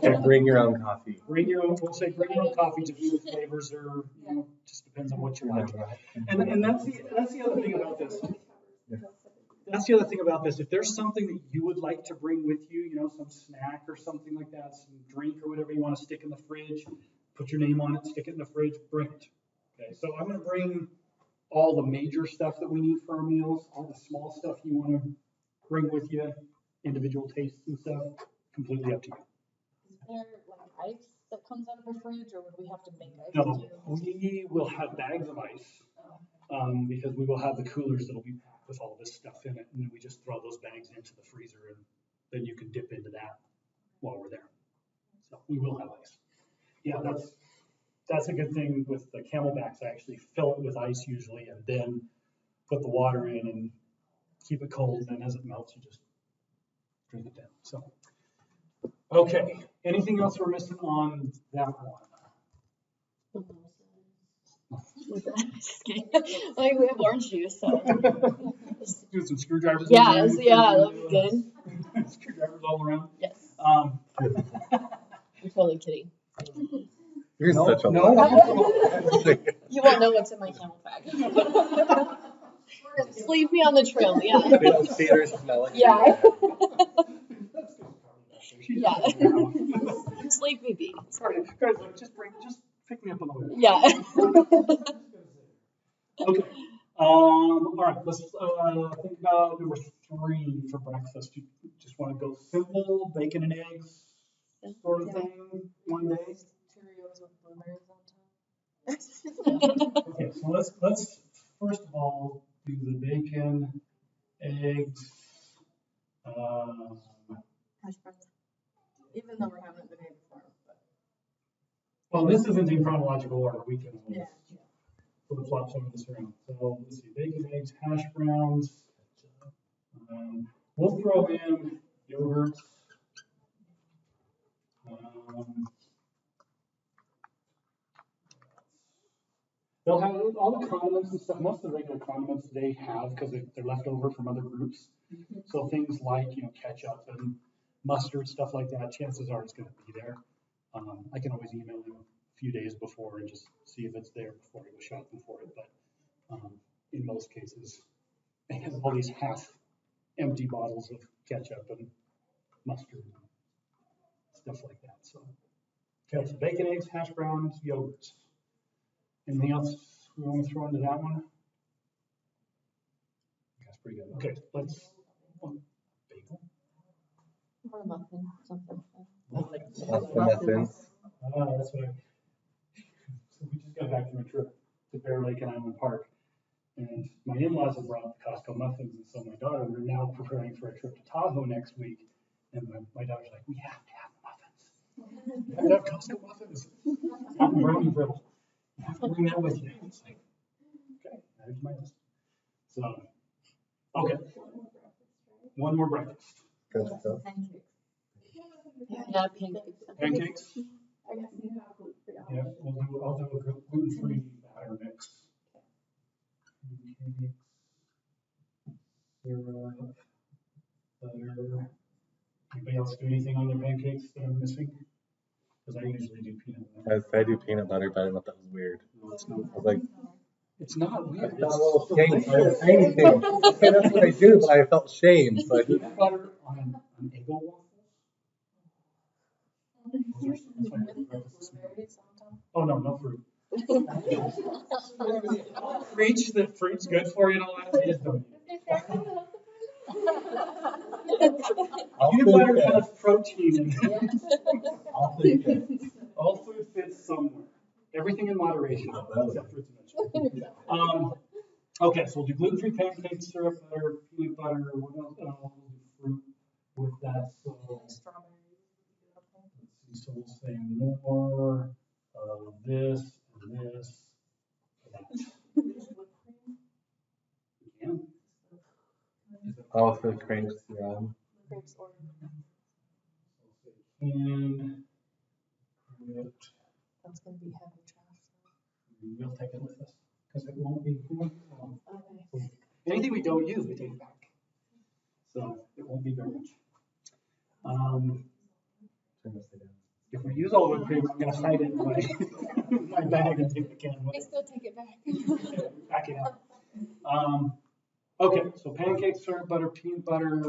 So bring your own coffee. Bring your own, we'll say bring your own coffee to do with flavors or, just depends on what you like. And that's the other thing about this. That's the other thing about this. If there's something that you would like to bring with you, some snack or something like that, some drink or whatever you want to stick in the fridge, put your name on it, stick it in the fridge, bring it. Okay, so I'm going to bring all the major stuff that we need for our meals, all the small stuff you want to bring with you, individual tastes and stuff, completely up to you. Is there like ice that comes out of the fridge, or would we have to make ice? No, too? we will have bags of ice, because we will have the coolers that'll be packed with all this stuff in it, and then we just throw those bags into the freezer, and then you can dip into that while we're there. So we will have ice. Yeah, that's a good thing with the Camelbacks. I actually fill it with ice usually, and then put the water in and keep it cold, and then as it melts, you just drink it down. So, okay, anything else we're missing on that one? Like we have orange juice, so. Do some screwdrivers. Yeah, that'll be good. Screwdrivers all around. Yes. Um, I'm totally kidding. You're No, such a no. liar. You won't know what's in my camel bag. Just leave me on the trail, yeah. They don't see it or smell it. Yeah. Yeah. Just leave me be. Sorry, guys, look, just pick me up on the way. Yeah. Okay. All right, let's think about number 3 for breakfast. You just want to go simple, bacon and eggs sort of thing one day. Cheerios with blueberries on top. Okay, so let's first of all do the bacon, eggs. Hash browns. Even though we're having it the day before. But Well, this isn't in chronological order. We can yeah. flip-flop some of this around. So let's see, bacon, eggs, hash browns. We'll throw in yogurt. They'll have all the condiments and stuff. Most of the regular condiments they have because they're left over from other groups. So things like ketchup and mustard, stuff like that. Chances are it's going to be there. I can always email them a few days before and just see if it's there before I go shopping for it. But in most cases, they have all these half-empty bottles of ketchup and mustard and stuff like that. So, okay, so bacon, eggs, hash browns, yogurts. Anything else we want to throw into that one? That's pretty good. Okay, let's bagel. Or a muffin, something. That's what so we just got back from a trip to Bear Lake and Island Park, and my in-laws have brought Costco muffins, and so my daughter, we're now preparing for a trip to Tahoe next week, and my daughter's like, we have to have muffins. We have to have Costco muffins. I'm brownie brittle. You have to bring that with you. It's like, okay, that is my list. So, okay. One more breakfast. Pancakes. Yeah, pancakes. Pancakes? I guess you have gluten free. Yeah, I'll do a gluten-free batter mix. Pancakes, syrup, butter. Anybody else do anything on their pancakes that I'm missing? Because I usually do peanut butter. I do peanut butter, but I thought that was weird. No, it's not. I was like, It's not weird. I felt a little shame. I didn't say anything. Okay, that's what I do, but I felt shame. So I did. Peanut butter on an Eggo waffle? Oh, no, no fruit. Preach that fruit's good for you and all that. I just don't. Peanut butter has protein in it. I'll take it. All food fits somewhere. Everything in moderation, except fruits and vegetables. Okay, so we'll do gluten-free pancakes, syrup butter, peanut butter. What else? We'll do fruit with that. So let's see. So we'll say more of this and this. And Also, crepes, yeah. and That's gonna be heavy trash. we'll take it with us because it won't be. Okay. Anything we don't use, we take it back. So it won't be very much. If we use all the cream, I'm going to hide it in my bag and take the can with I it. still take it back. Back it up. Okay, so pancakes, syrup butter, peanut butter,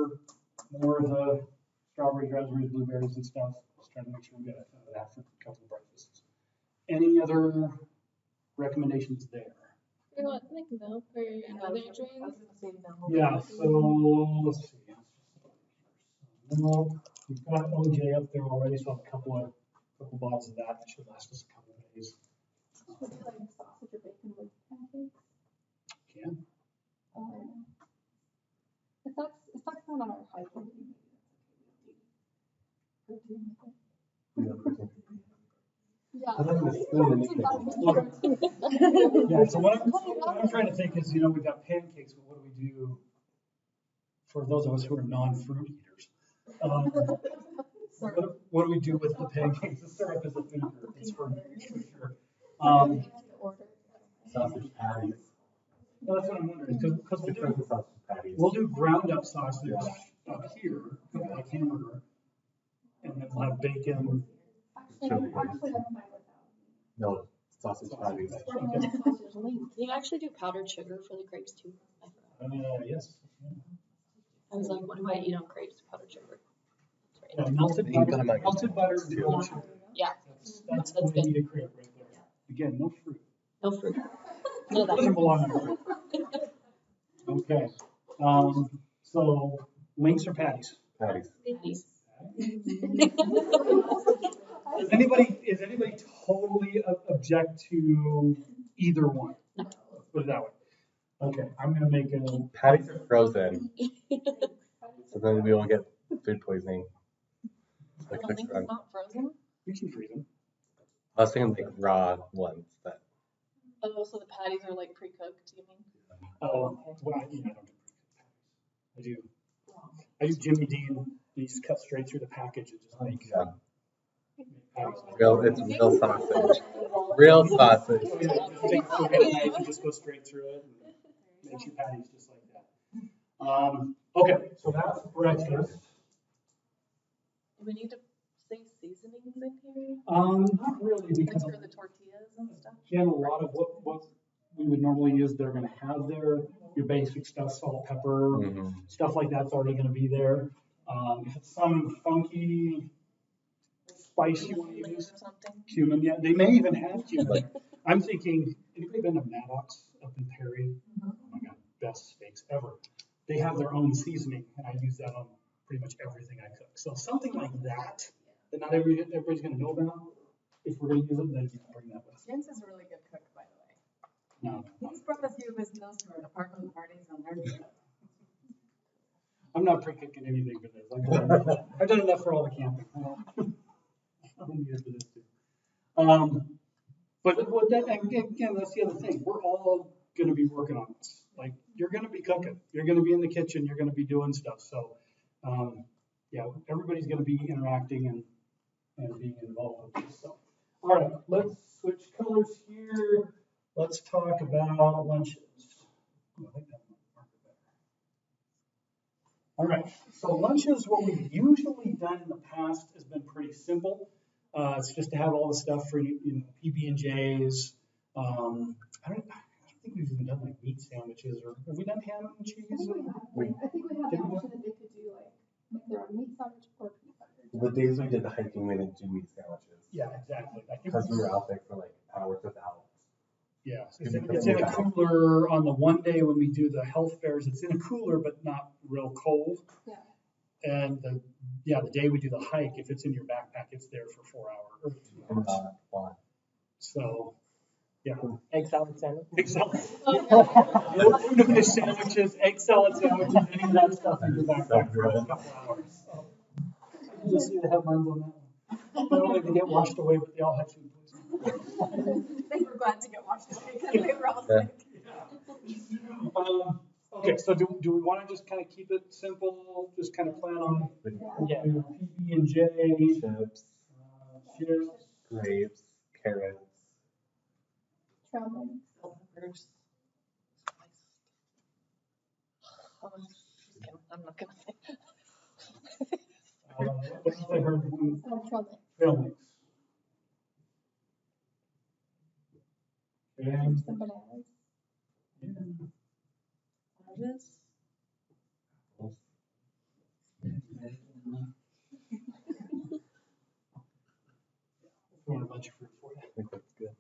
more of the strawberries, raspberries, blueberries, and stuff. Just trying to make sure we get that for a couple of breakfasts. Any other recommendations there? You want like milk or other drinks? Yeah, so let's see. Milk. We've got OJ up there already, so I have a couple bottles of that. That should last us a couple of days. Would you like sausage or bacon with pancakes? Can. If that's not on our high protein, Yeah, so what I'm trying to think is, we've got pancakes, but what do we do for those of us who are non-fruit eaters? What do we do with the pancakes? The syrup is a food group, it's for sure. Sausage patties. Well, that's what I'm wondering, because we'll do ground up sausage up here, like hamburger, and then we'll have bacon. No, sausage patties. You actually do powdered sugar for the crepes too. Yes. I was like, what do I eat on crepes? Powdered sugar. Yeah, melted butter, and powdered sugar. Yeah. That's the way you eat a crepe right there. Again, no fruit. No fruit. No, that Doesn't belong on the fridge. Okay. So links or patties? Patties. Is anybody totally object to either one? Let's put it that way. Okay, I'm gonna make a. Patties are frozen, so then we won't get food poisoning. Like I don't think it's not frozen. You can freeze them. I was thinking like raw ones that. Oh, so the patties are like pre-cooked, you mean? Oh, well, I do. I do Jimmy Dean. You just cut straight through the package and just make. Yeah. Patties. It's real sausage. Real sausage. Oh, yeah, just take a straight knife and just go straight through it and make your patties just like that. Okay, so that's breakfast. Do we need to say seasonings in here? Not really, Like because for the tortillas and stuff? again, a lot of what we would normally use, they're gonna have there, your basic stuff, salt, pepper, stuff like that's already gonna be there. If it's some funky spice you wanna use, Or something? cumin, yeah, they may even have cumin. I'm thinking, anybody been to Maddox up in Perry? Oh my God, best steaks ever. They have their own seasoning, and I use that on pretty much everything I cook. So something like that not everybody's gonna know about. If we're gonna use it, then you can bring that with us. James is a really good cook, by the way. No, He's brought a few of his meals to our department parties on their. I'm not pre-cooking anything for this. I've done enough for all the camping. I'm gonna use for this too. But that, again, that's the other thing. We're all gonna be working on this. Like, you're gonna be cooking. You're gonna be in the kitchen. You're gonna be doing stuff. So, yeah, everybody's gonna be interacting and being involved with this. So, all right, let's switch colors here. Let's talk about lunches. Oh, I like that marker better. All right, so lunches, what we've usually done in the past has been pretty simple. It's just to have all the stuff for PB&Js. I don't think we've even done like meat sandwiches, or have we done ham and cheese? I think we have the option that they could do like their own meat sandwich or peanut butter. The days we did the hiking, we didn't do meat sandwiches. Yeah, exactly. I think Because we were out there for like hours without. yeah, it's in a cooler on the one day when we do the health fairs. It's in a cooler, but not real cold. Yeah. And the day we do the hike, if it's in your backpack, it's there for 4 hours or 2 hours. So, yeah. Egg salad sandwich. Egg salad. No tuna fish sandwiches, egg salad sandwiches, any of that stuff in your backpack for a couple hours. So, you just see the headlines on that one. Not only did they get washed away, but they all had food poisoning. They were glad to get washed away because they were all sick. Okay, so do we want to just kind of keep it simple, just kind of plan on PB&J, Chips, chips, grapes, carrots. Travel. Peppers. I'm not gonna say. what else I heard? Travel. Trail mix. And Some bananas. Oranges. throwing a bunch of fruit for you. I think that's good.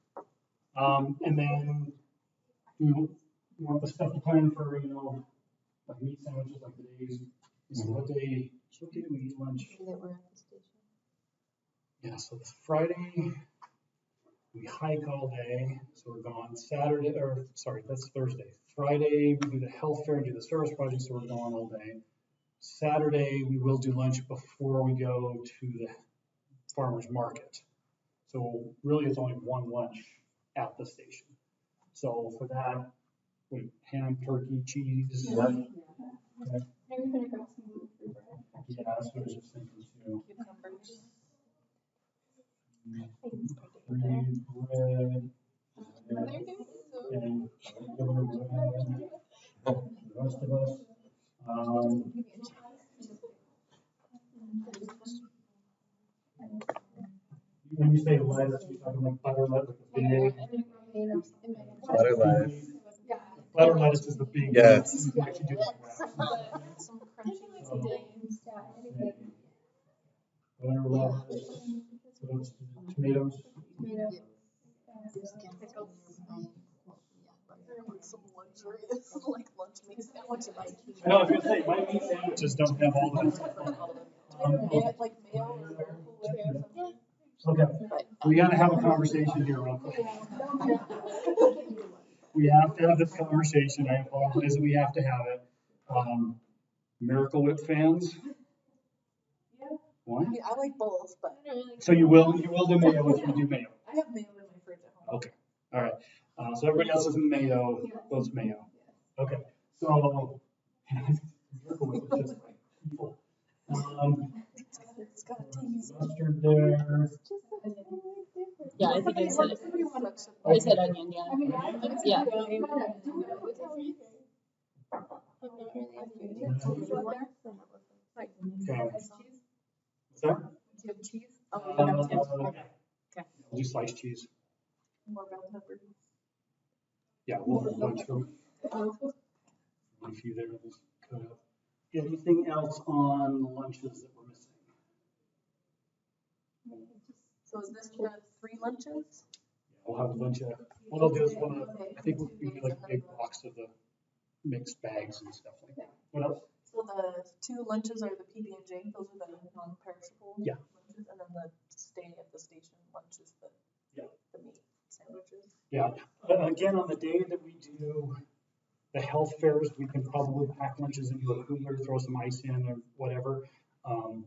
And then you want the stuff to plan for, like meat sandwiches, like the days. So what day do we eat lunch? That we're at the station. Yeah, so it's Friday, we hike all day, so we're gone Saturday, that's Thursday. Friday, we do the health fair and do the service project, so we're gone all day. Saturday, we will do lunch before we go to the farmer's market. So really, it's only one lunch at the station. So for that, we ham, turkey, cheese. Yeah. Okay. Maybe we could grab some fruit bread. Yeah, that's what I was just thinking too. Cucumbers. Bread, They're doing so. and regular bread. The rest of us. When you say lettuce, you're talking like butter lettuce, the big. Butter lettuce. Yeah. Butter lettuce is the big. Yes. You can actually do that. Some crunchy. Butter lettuce. What else? Tomatoes. Tomato. Pickles. I know, I was gonna say, my meat sandwiches don't have all that stuff on them. Yeah, like mayo or Miracle Whip or something. Okay, we gotta have a conversation here real quick. We have to have this conversation. I apologize that we have to have it. Miracle Whip fans? Yeah. What? I mean, I like both, but So you will do mayo if you do mayo. I have mayo in my fridge at home. Okay, all right. So everybody else is mayo, goes mayo. Okay, so. Miracle Whip is just like evil. It's got a taste. Mustard there. Yeah, I think I said it. I said onion, yeah. I mean, Yeah. Okay. What's that? Do you have cheese? Oh, we Uh, don't have cheese. Okay. We'll do sliced cheese. More bell peppers. Yeah, we'll have a bunch of them. A few there, just cut up. Anything else on the lunches that we're missing? So is this the 3 lunches? We'll have a bunch of, what I'll do is I think we'll do like a big box of the mixed bags and stuff like that. What else? So the 2 lunches are the PB&J, those are the non-perishable Yeah. lunches, and then the stay at the station lunch is the meat sandwiches. Yeah, again, on the day that we do the health fairs, we can probably pack lunches into a cooler, throw some ice in or whatever.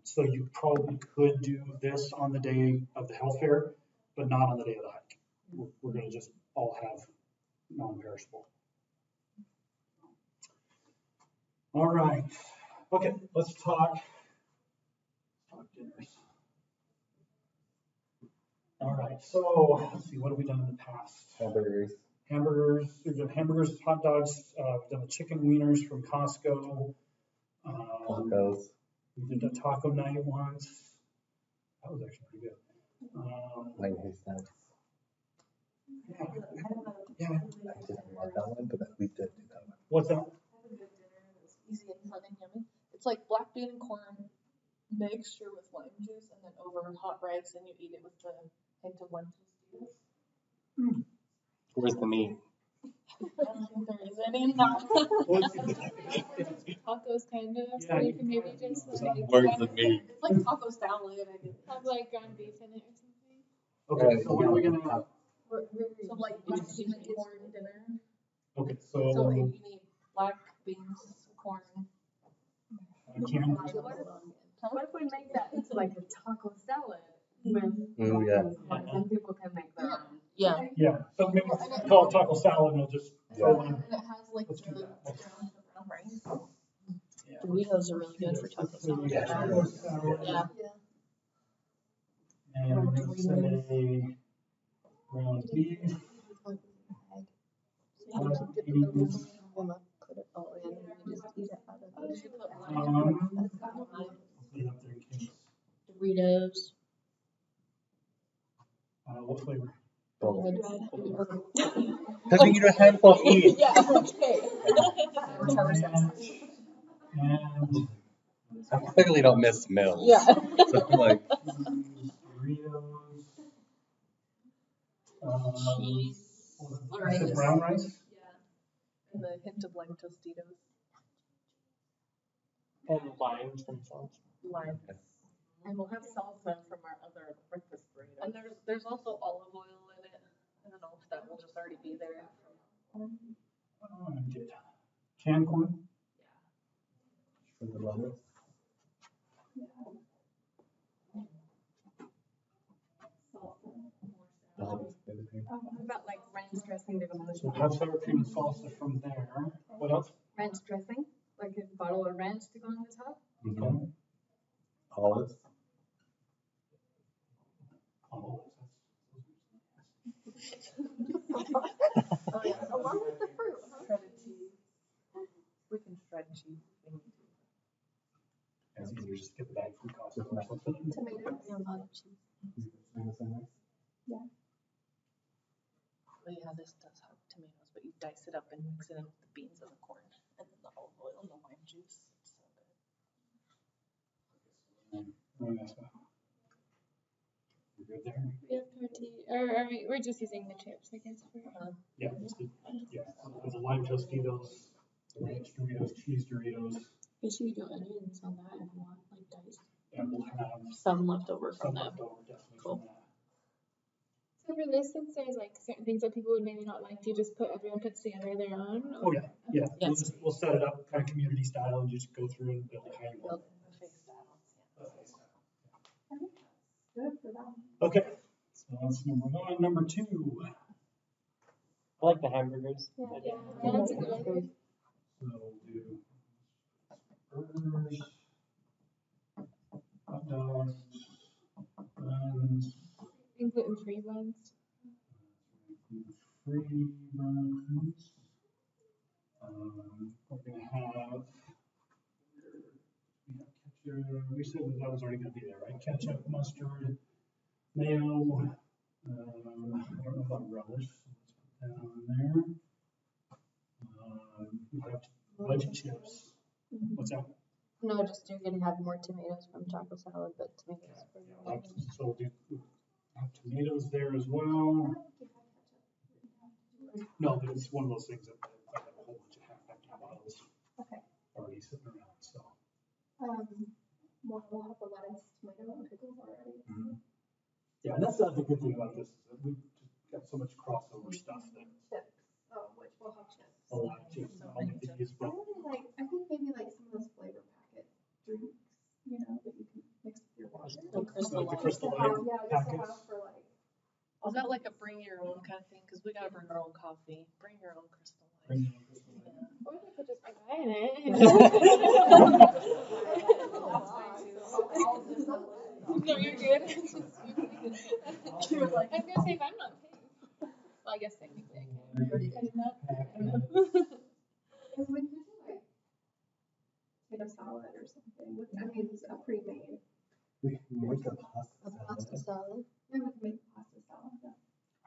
So you probably could do this on the day of the health fair, but not on the day of the hike. We're gonna just all have non-perishable. All right, okay, let's talk dinners. All right, so let's see, what have we done in the past? Hamburgers. We've done hamburgers, hot dogs, we've done the chicken wieners from Costco. Tacos. We did a taco night once. That was actually pretty good. Like snacks. Yeah. I didn't mark that one, but we did do that one. What's that? I have a good dinner that's easy and fun and yummy. It's like black bean and corn mixture with lime juice and then over hot rice, and you eat it with the hint of lime juice. Where's the meat? I don't think there is any in that. Tacos kind of, so Yeah. you can maybe just like Where's the meat? It's like taco salad. I guess. have like ground beef in it or something. Okay, so what are we gonna have? So like black bean and corn dinner. Okay, So so you need black beans, corn. canned What if we make that into like a taco salad with, Yeah. and people can make their own? Yeah. yeah, so maybe call it taco salad and we'll just throw in. And it has like Let's do the that. brown rice. Doritos are really good for taco salad. Taco salad. Yeah. And we'll say ground beef. Beans. Put it all in and you just eat it out of You should put Put it up there in case. Doritos. What flavor? Because we eat a handful each. Yeah, okay. And I clearly don't miss meals. Yeah. So I'm like, Doritos. Cheese. The brown rice? Yeah. And the hint of lime Tostitos. And limes themselves. Lime. And we'll have salsa from our other breakfast burritos. And there's also olive oil in it. I don't know if that will just already be there. And get canned corn. for the lettuce. How about like ranch dressing to go with So have sour cream and salsa from there. What else? ranch dressing? Like a bottle of ranch to go on the top? Mm-hmm. Olives. Oh, Oh yeah, along with the fruit, huh? Shredded cheese. We can shred cheese if we need to. that's easier, just get the bag from Costco or something. Tomatoes. But yeah, this does have tomatoes, but you dice it up and mix it in with the beans and the corn, and then the olive oil and the lime juice. It's so good. We're good there? We have tortilla, or are we, we're just using the chips, I guess. For, Yeah, just the, yeah, the lime Tostitos, ranch Doritos, cheese Doritos, You should do onions on that if you want, like diced. and we'll have Some left over some from that. left over definitely Cool. from that. So for this, since there's like certain things that people would maybe not like, do you just put everyone puts together their own? Oh yeah, yeah. Yes. We'll set it up kind of community style and just go through and build it how you want. Good for them. Okay, so that's number one. Number two. I like the hamburgers. Yeah, that's a good idea. So we'll do burgers, hot dogs, buns, And gluten-free buns. free buns. We're gonna have, ketchup. We said that was already gonna be there, right? Ketchup, mustard, mayo. I don't know about relish. So let's put that on there. We'll have veggie chips. What's that? No, just you're gonna have more tomatoes from taco salad, but tomatoes for So we'll have tomatoes there as well. No, but it's one of those things that I have a whole bunch of half-empty bottles Okay. already sitting around, so. We'll have the lettuce, tomato, and pickles already. Yeah, and that's the other good thing about this, is that we've just got so much crossover stuff that Chips. Oh, which will have chips. a lot of chips, I'll make it use, I but really like, I think maybe like some of those flavor packet drinks, you know, that you can mix with your water. Like Crystal like the Light. Crystal Just to Light have- Yeah, just to packets. have for like. Is that like a bring your own kind of thing? Because we gotta bring our own coffee. Bring your own Crystal Light. Bring your own Crystal Light. Or we could just be buying it. No, you're good. You're like, I was gonna say, if I'm not paying. Well, I guess technically I can. Packets. And we could do like potato salad or something with, I mean, it's a pre-made. We can make a a pasta salad. Then we can make pasta salad. Yeah.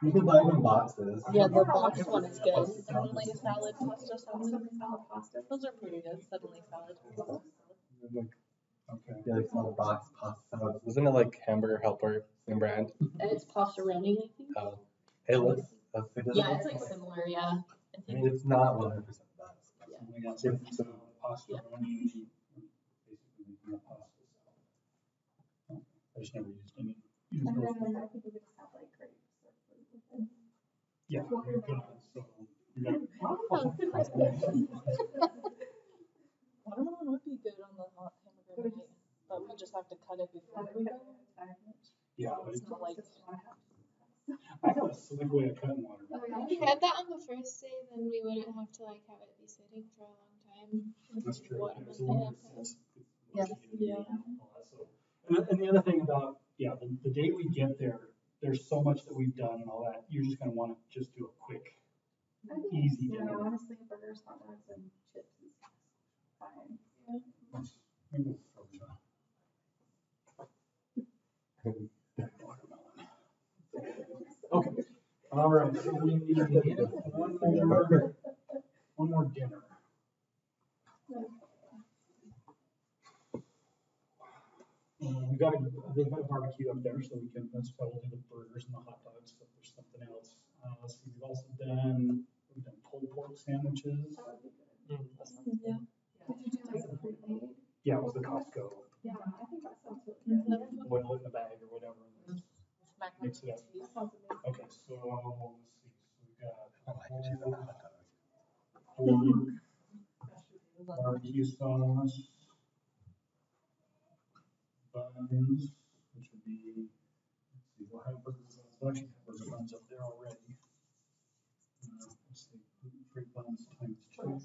You can buy them in boxes. Yeah, the box one is good. suddenly salad, pasta salad. Salad pasta. Those are pretty good. Suddenly salad. Like, Okay. yeah, like small box pasta salads. Isn't it like Hamburger Helper, same brand? It's pastaroni, I think. Hey, let's figure it Yeah, out. it's like similar, yeah. I I mean, think. it's not 100% best. So we got some pasta, basically making a pasta salad. I just never used any. And then I think we could just have like grapes or fruit with it. Yeah. So we got Watermelon would be good on the hot hamburger night, but we just have to cut it before we go. yeah, It's not like I have a slick way of cutting water. If we had that on the first day, then we wouldn't have to like have it be sitting for a long time. That's true. Watermelon, There's a longer yeah. sense. Yeah. Yeah. And the other thing about, yeah, the day we get there, there's so much that we've done and all that, you're just gonna wanna just do a quick, I think, easy you know, dinner. honestly, burgers, hot dogs, and chips is fine. Maybe we'll throw the watermelon. Okay, all right, so we need one more dinner. They've got a barbecue up there, so we can, that's probably the burgers and the hot dogs, but there's something else. Let's see, we've done pulled pork sandwiches. Did you do like a pre-made? Yeah, it was the Costco, Yeah, I think that sounds really good. boil it in a bag or whatever. and then smack Mix it up. That sounds amazing. Okay, so let's see, so we got Oh, I could choose a hot dog. pork, barbecue sauce, buns, which would be, let's see, we'll have burger buns, we'll actually have burger buns up there already. Let's see, gluten-free buns times two.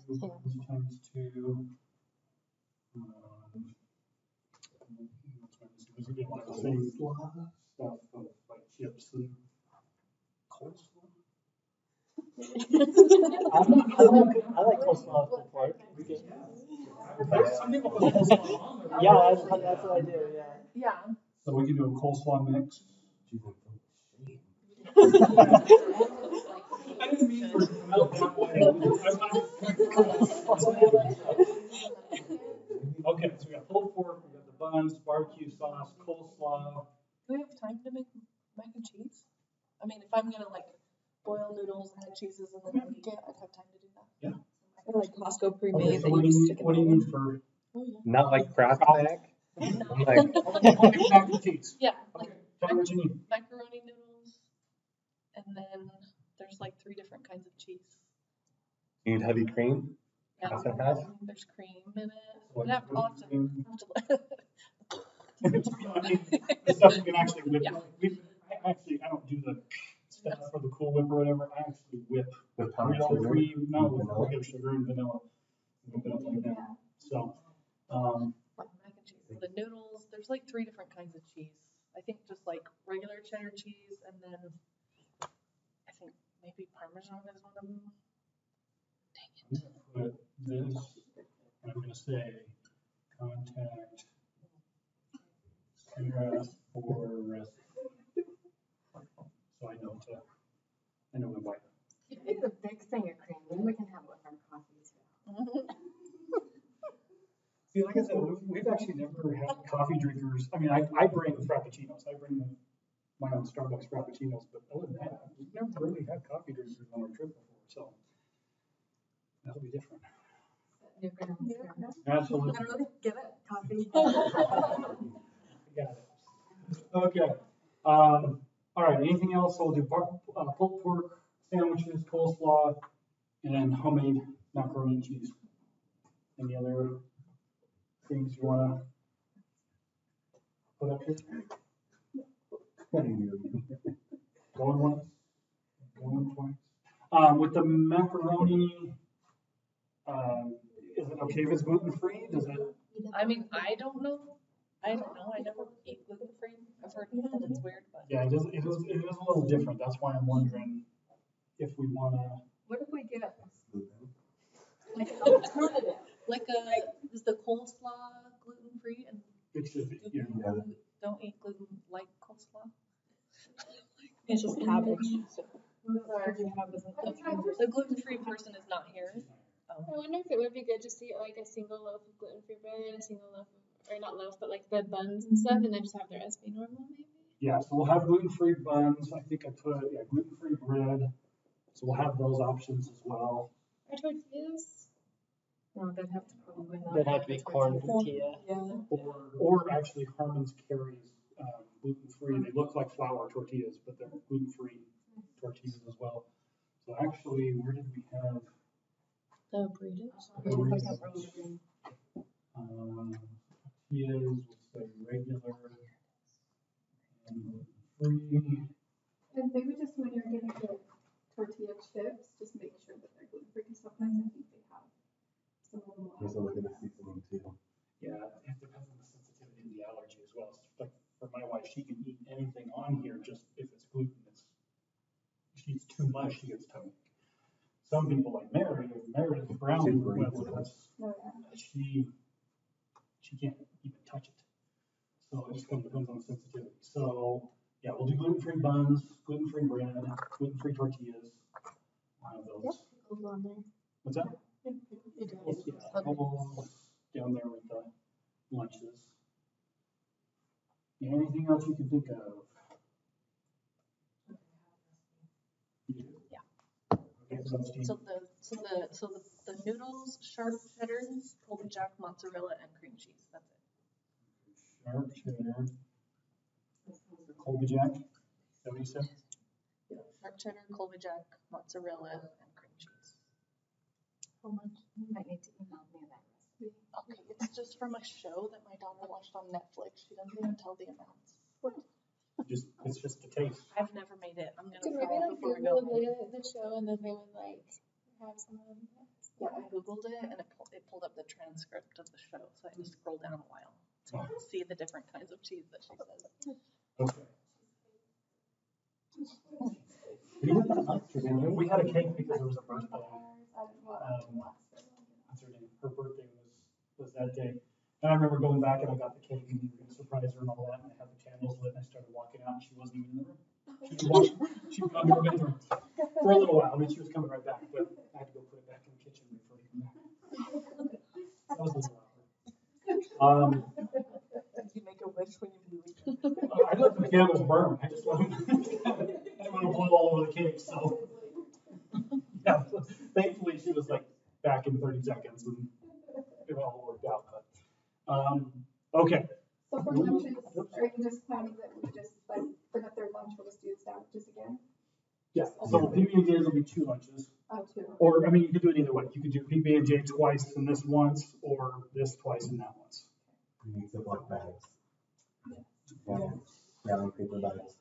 Those are the like the same stuff of like chips and coleslaw. I like coleslaw with pork. It's good. Some people put coleslaw on there. Yeah, that's what I do, yeah. Yeah. So we can do a coleslaw mix. I didn't mean for it to come out that way. Okay, so we got pulled pork, we got the buns, barbecue sauce, coleslaw. Do we have time to make mac and cheese? I mean, if I'm gonna like boil noodles and cheeses and then make it, I'd have time to do that. Yeah. Mac Or like Costco Okay, pre-made so that what you do just you stick need, in what do the you oven. need for? Oh, yeah. Not like Kraft Mac. I'm like, Mac and cheese. Yeah, Okay, like tell me what you need. macaroni noodles, and then there's like 3 different kinds of cheese. you need heavy cream? Yeah, Half and half? there's cream in it. What- I'd have what to, do you mean? Oh, I mean, the stuff you can actually whip. Yeah. I don't do the stuff for the Cool Whip or whatever. I actually whip With powdered real sugar? cream, no, with Vanilla? regular sugar and vanilla. Whip it up like that. So, like mac and cheese. So the noodles, there's like 3 different kinds of cheese. I think just like regular cheddar cheese, and then I think maybe Parmesan is one of them. Dang it. put this, and I'm gonna say, contact Sarah for recipe. So I know what. You make a big thing of cream, then we can have it with our coffee too. See, like I said, we've actually never had coffee drinkers. I mean, I bring frappuccinos. I bring my own Starbucks frappuccinos, but other than that, we've never really had coffee drinkers on our trip before, so that'll be different. New grounds. Absolutely. Literally, get it, coffee. Got it. Okay. All right. Anything else? So we'll do pulled pork sandwiches, coleslaw, and homemade macaroni and cheese. Any other things you want to put up here? Going once, going twice. With the macaroni, is it okay if it's gluten free? Does it? I mean, I don't know. I never eat gluten free. I've heard that it's weird, but Yeah, it is a little different. That's why I'm wondering if we want to. What if we get like an alternative, is the coleslaw gluten free, and It should be. do Yeah. people who don't eat gluten like coleslaw? It's just cabbage. The gluten free person is not here. I wonder if it would be good just to get like a single loaf of gluten-free bread, a single loaf of, or not loaf, but like the buns and stuff, and then just have the rest be normal maybe? Yeah, so we'll have gluten-free buns. I think I put, gluten-free bread. So we'll have those options as well. Or tortillas? No, that'd have to probably not. That'd have to be corn tortilla. Yeah. Or actually Harmon's carries gluten-free. They look like flour tortillas, but they're gluten-free tortillas as well. So actually, where did we have? The burritos. Tortillas, we'll say regular and gluten-free. And maybe just when you're getting the tortilla chips, just make sure that they're gluten-free, because sometimes I think they have some of them. There's a look at the seasoning too. Yeah, it depends on the sensitivity and the allergy as well. Like for my wife, she can eat anything on here, just if it's gluten, if she eats too much, she gets tummy ache. Some people like Meredith Brown, she can't even touch it. So it just kind of depends on sensitivity. So yeah, we'll do gluten-free buns, gluten-free bread, gluten-free tortillas. One of those. Pickles on there. What's that? Pickles. Yeah, pickles down there with the lunches. Anything else you can think of? Yeah. Okay, so that's So the noodles, sharp cheddar, Colby Jack, mozzarella, and cream cheese. That's it. sharp cheddar, Colby Jack. Is that what you said? Yeah. Sharp cheddar, Colby Jack, mozzarella, and cream cheese. How much? You might need to email me that recipe. Okay, it's just from a show that my daughter watched on Netflix. She doesn't even tell the amounts. It's just the taste. I've never made it. I'm Could gonna maybe try it like before we Google go. the show, and then they would like have some of them. Yeah, I googled it and it pulled up the transcript of the show, so I had to scroll down a while to see the different kinds of cheese that she says. Okay. We had a cake because it was a birthday. What's her name? Her birthday was that day. And I remember going back and I got the cake and we were going to surprise her and all that. And I had the candles lit and I started walking out and she wasn't even in the room. She was gone to her bedroom for a little while. And then she was coming right back. But I had to go put it back in the kitchen before she came back. That was a little awkward. Did you make a wish when you blew it? I let the candles burn. I just let them, I didn't want to blow all over the cake. So, yeah, thankfully she was like back in 30 seconds and it all worked out. But, okay. So for lunches, are you just planning that we just, like, for the third lunch, we'll just do sandwiches again? Yeah, so PB&Js will be 2 lunches. Oh, two. Or, I mean, you could do it either way. You could do PB&J twice and this once, or this twice and that once. We need Ziploc bags. Yeah, brown paper bags.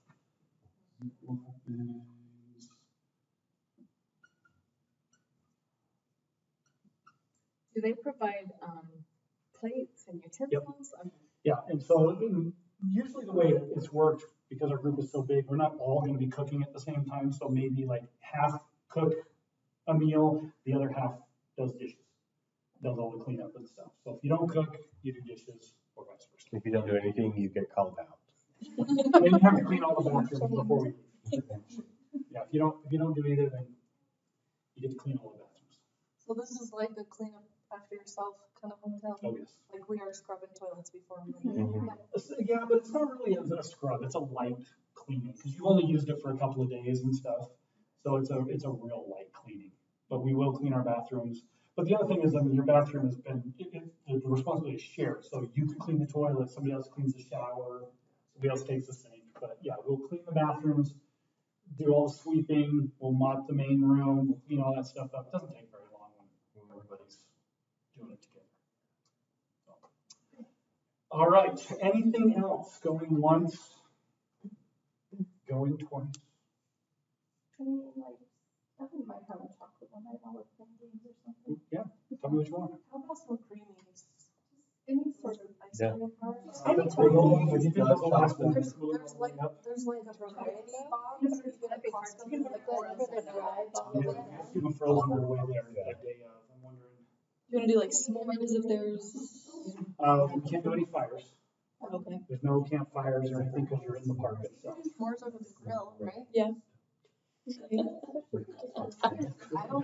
Do they provide plates and utensils? Yeah, and so usually the way it's worked, because our group is so big, we're not all going to be cooking at the same time. So maybe like half cook a meal, the other half does dishes, does all the cleanup and stuff. So if you don't cook, you do dishes, or vice versa. If you don't do anything, you get called out. And you have to clean all the bathrooms before we leave. Yeah, if you don't do either, then you get to clean all the bathrooms. So this is like a clean up after yourself kind of hotel? Oh, yes. Like we are scrubbing toilets before we leave. Yeah, but it's not really a scrub. It's a light cleaning because you've only used it for a couple of days and stuff. So it's a real light cleaning. But we will clean our bathrooms. But the other thing is, I mean, your bathroom has been, the responsibility is shared. So you can clean the toilet, somebody else cleans the shower, somebody else takes the sink. But yeah, we'll clean the bathrooms, do all the sweeping, we'll mop the main room, we'll clean all that stuff up. It doesn't take very long when everybody's doing it together. So. All right, anything else? Going once, going twice. Can we, like, I think we might have a chocolate one night while we're playing games or something. Yeah, tell me what you want. How about some creamies? Any sort of ice Yeah. cream bars? Any There's There's like a variety box you get at Costco. Even frozen are way there that day of. I'm wondering. You wanna do like s'mores if there's, We can't do any fires. okay, There's no campfires or anything because you're in the park itself. S'mores over the grill, right? yeah.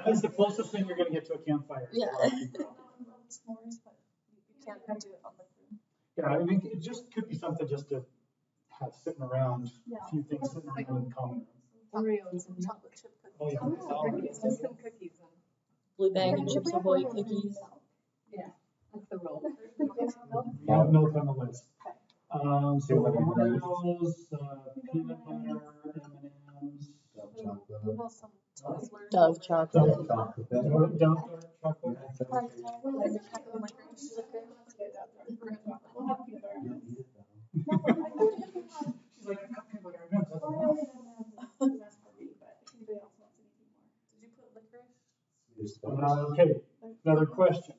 That's the closest thing you're gonna get to a campfire. Yeah. S'mores, but you can't do it on the grill. Yeah, I mean, it just could be something just to have sitting around, a few things sitting around in the common room. Oreos and chocolate chip cookies. Oh, yeah. Just some cookies and, Blue bag and Chips Ahoy cookies. yeah, that's the rule. Yeah, milk on the list. So Oreos, peanut butter, M&Ms. How about some Twizzlers? Dove chocolate. Dark chocolate. We'll have peanut butter. She's like, I'm not peanut butter M&Ms, that's a lot. But if anybody else wants anything more. Did you put licorice? Okay, another question.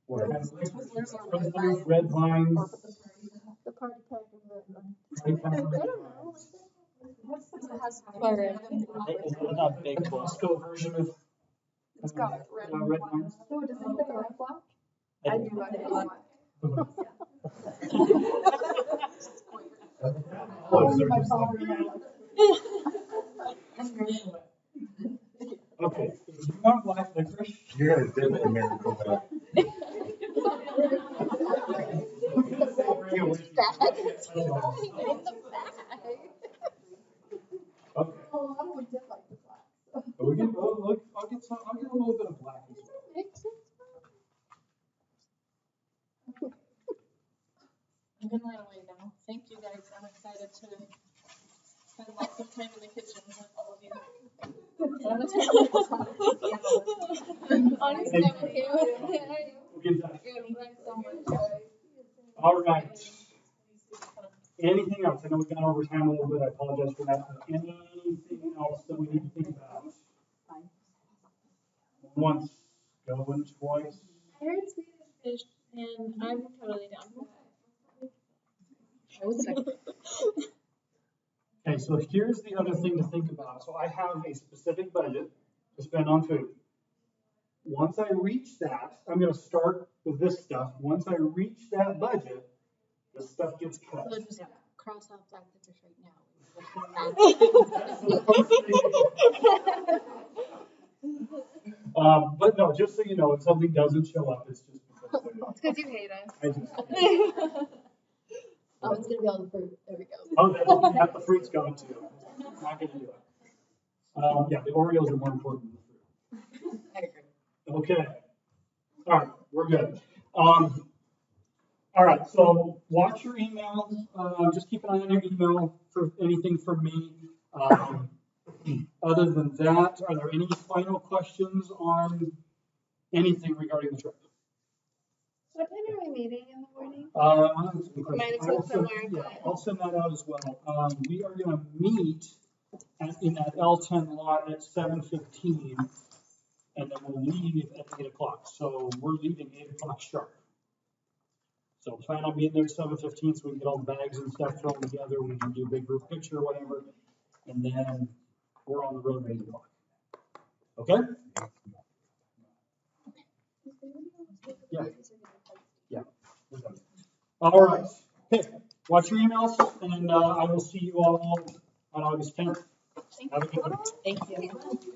What kind of liquor? Twizzlers or Twizzlers, red vines. Or put the party. The party pack and the. Any kind of- It has Alright. Not big The Costco version of. It's got red red wine. vines. So does anybody like black? I do like it black. Oh, they're just okay, if you want black licorice. You're gonna dip it in Miracle Whip. Okay, Well, I would dip like the black. but we can, I'll get some, I'll get a little bit of black as well. I'm gonna run away now. Thank you guys. I'm excited to spend lots of time in the kitchen with all of you. Honestly, I'm okay with it. We'll get that. Thank you so much. All right. Anything else? I know we've gone over time a little bit. I apologize for that. Anything else that we need to think about? Once, going twice. I heard Swedish fish, and I'm totally down for that. Okay, so here's the other thing to think about. So I have a specific budget to spend on food. Once I reach that, I'm going to start with this stuff. Once I reach that budget, the stuff gets cut. So just cross off black licorice right now. But no, just so you know, if something doesn't show up, it's just because It's because you hate us. I just, Oh, it's gonna be all the fruit. There we go. oh, that's the fruit's going to. It's not going to do it. Yeah, the Oreos are more important than the fruit. I agree. Okay, All right, we're good. All right, so watch your emails. Just keep an eye on your email for anything from me. Other than that, are there any final questions on anything regarding the trip? What time are we meeting in the morning? That's a good question. Might have I will said send- somewhere, yeah, but- I'll send that out as well. We are gonna meet in that L10 lot at 7:15, and then we'll leave at 8 o'clock. So we're leaving 8 o'clock sharp. So plan on being there at 7:15 so we can get all the bags and stuff thrown together. We can do a big group picture or whatever. And then we're on the road at 8 o'clock. Okay? Yeah. Yeah. We're done. All right. Okay. Watch your emails, and I will see you all on August 10th. Have a good one. Thank you.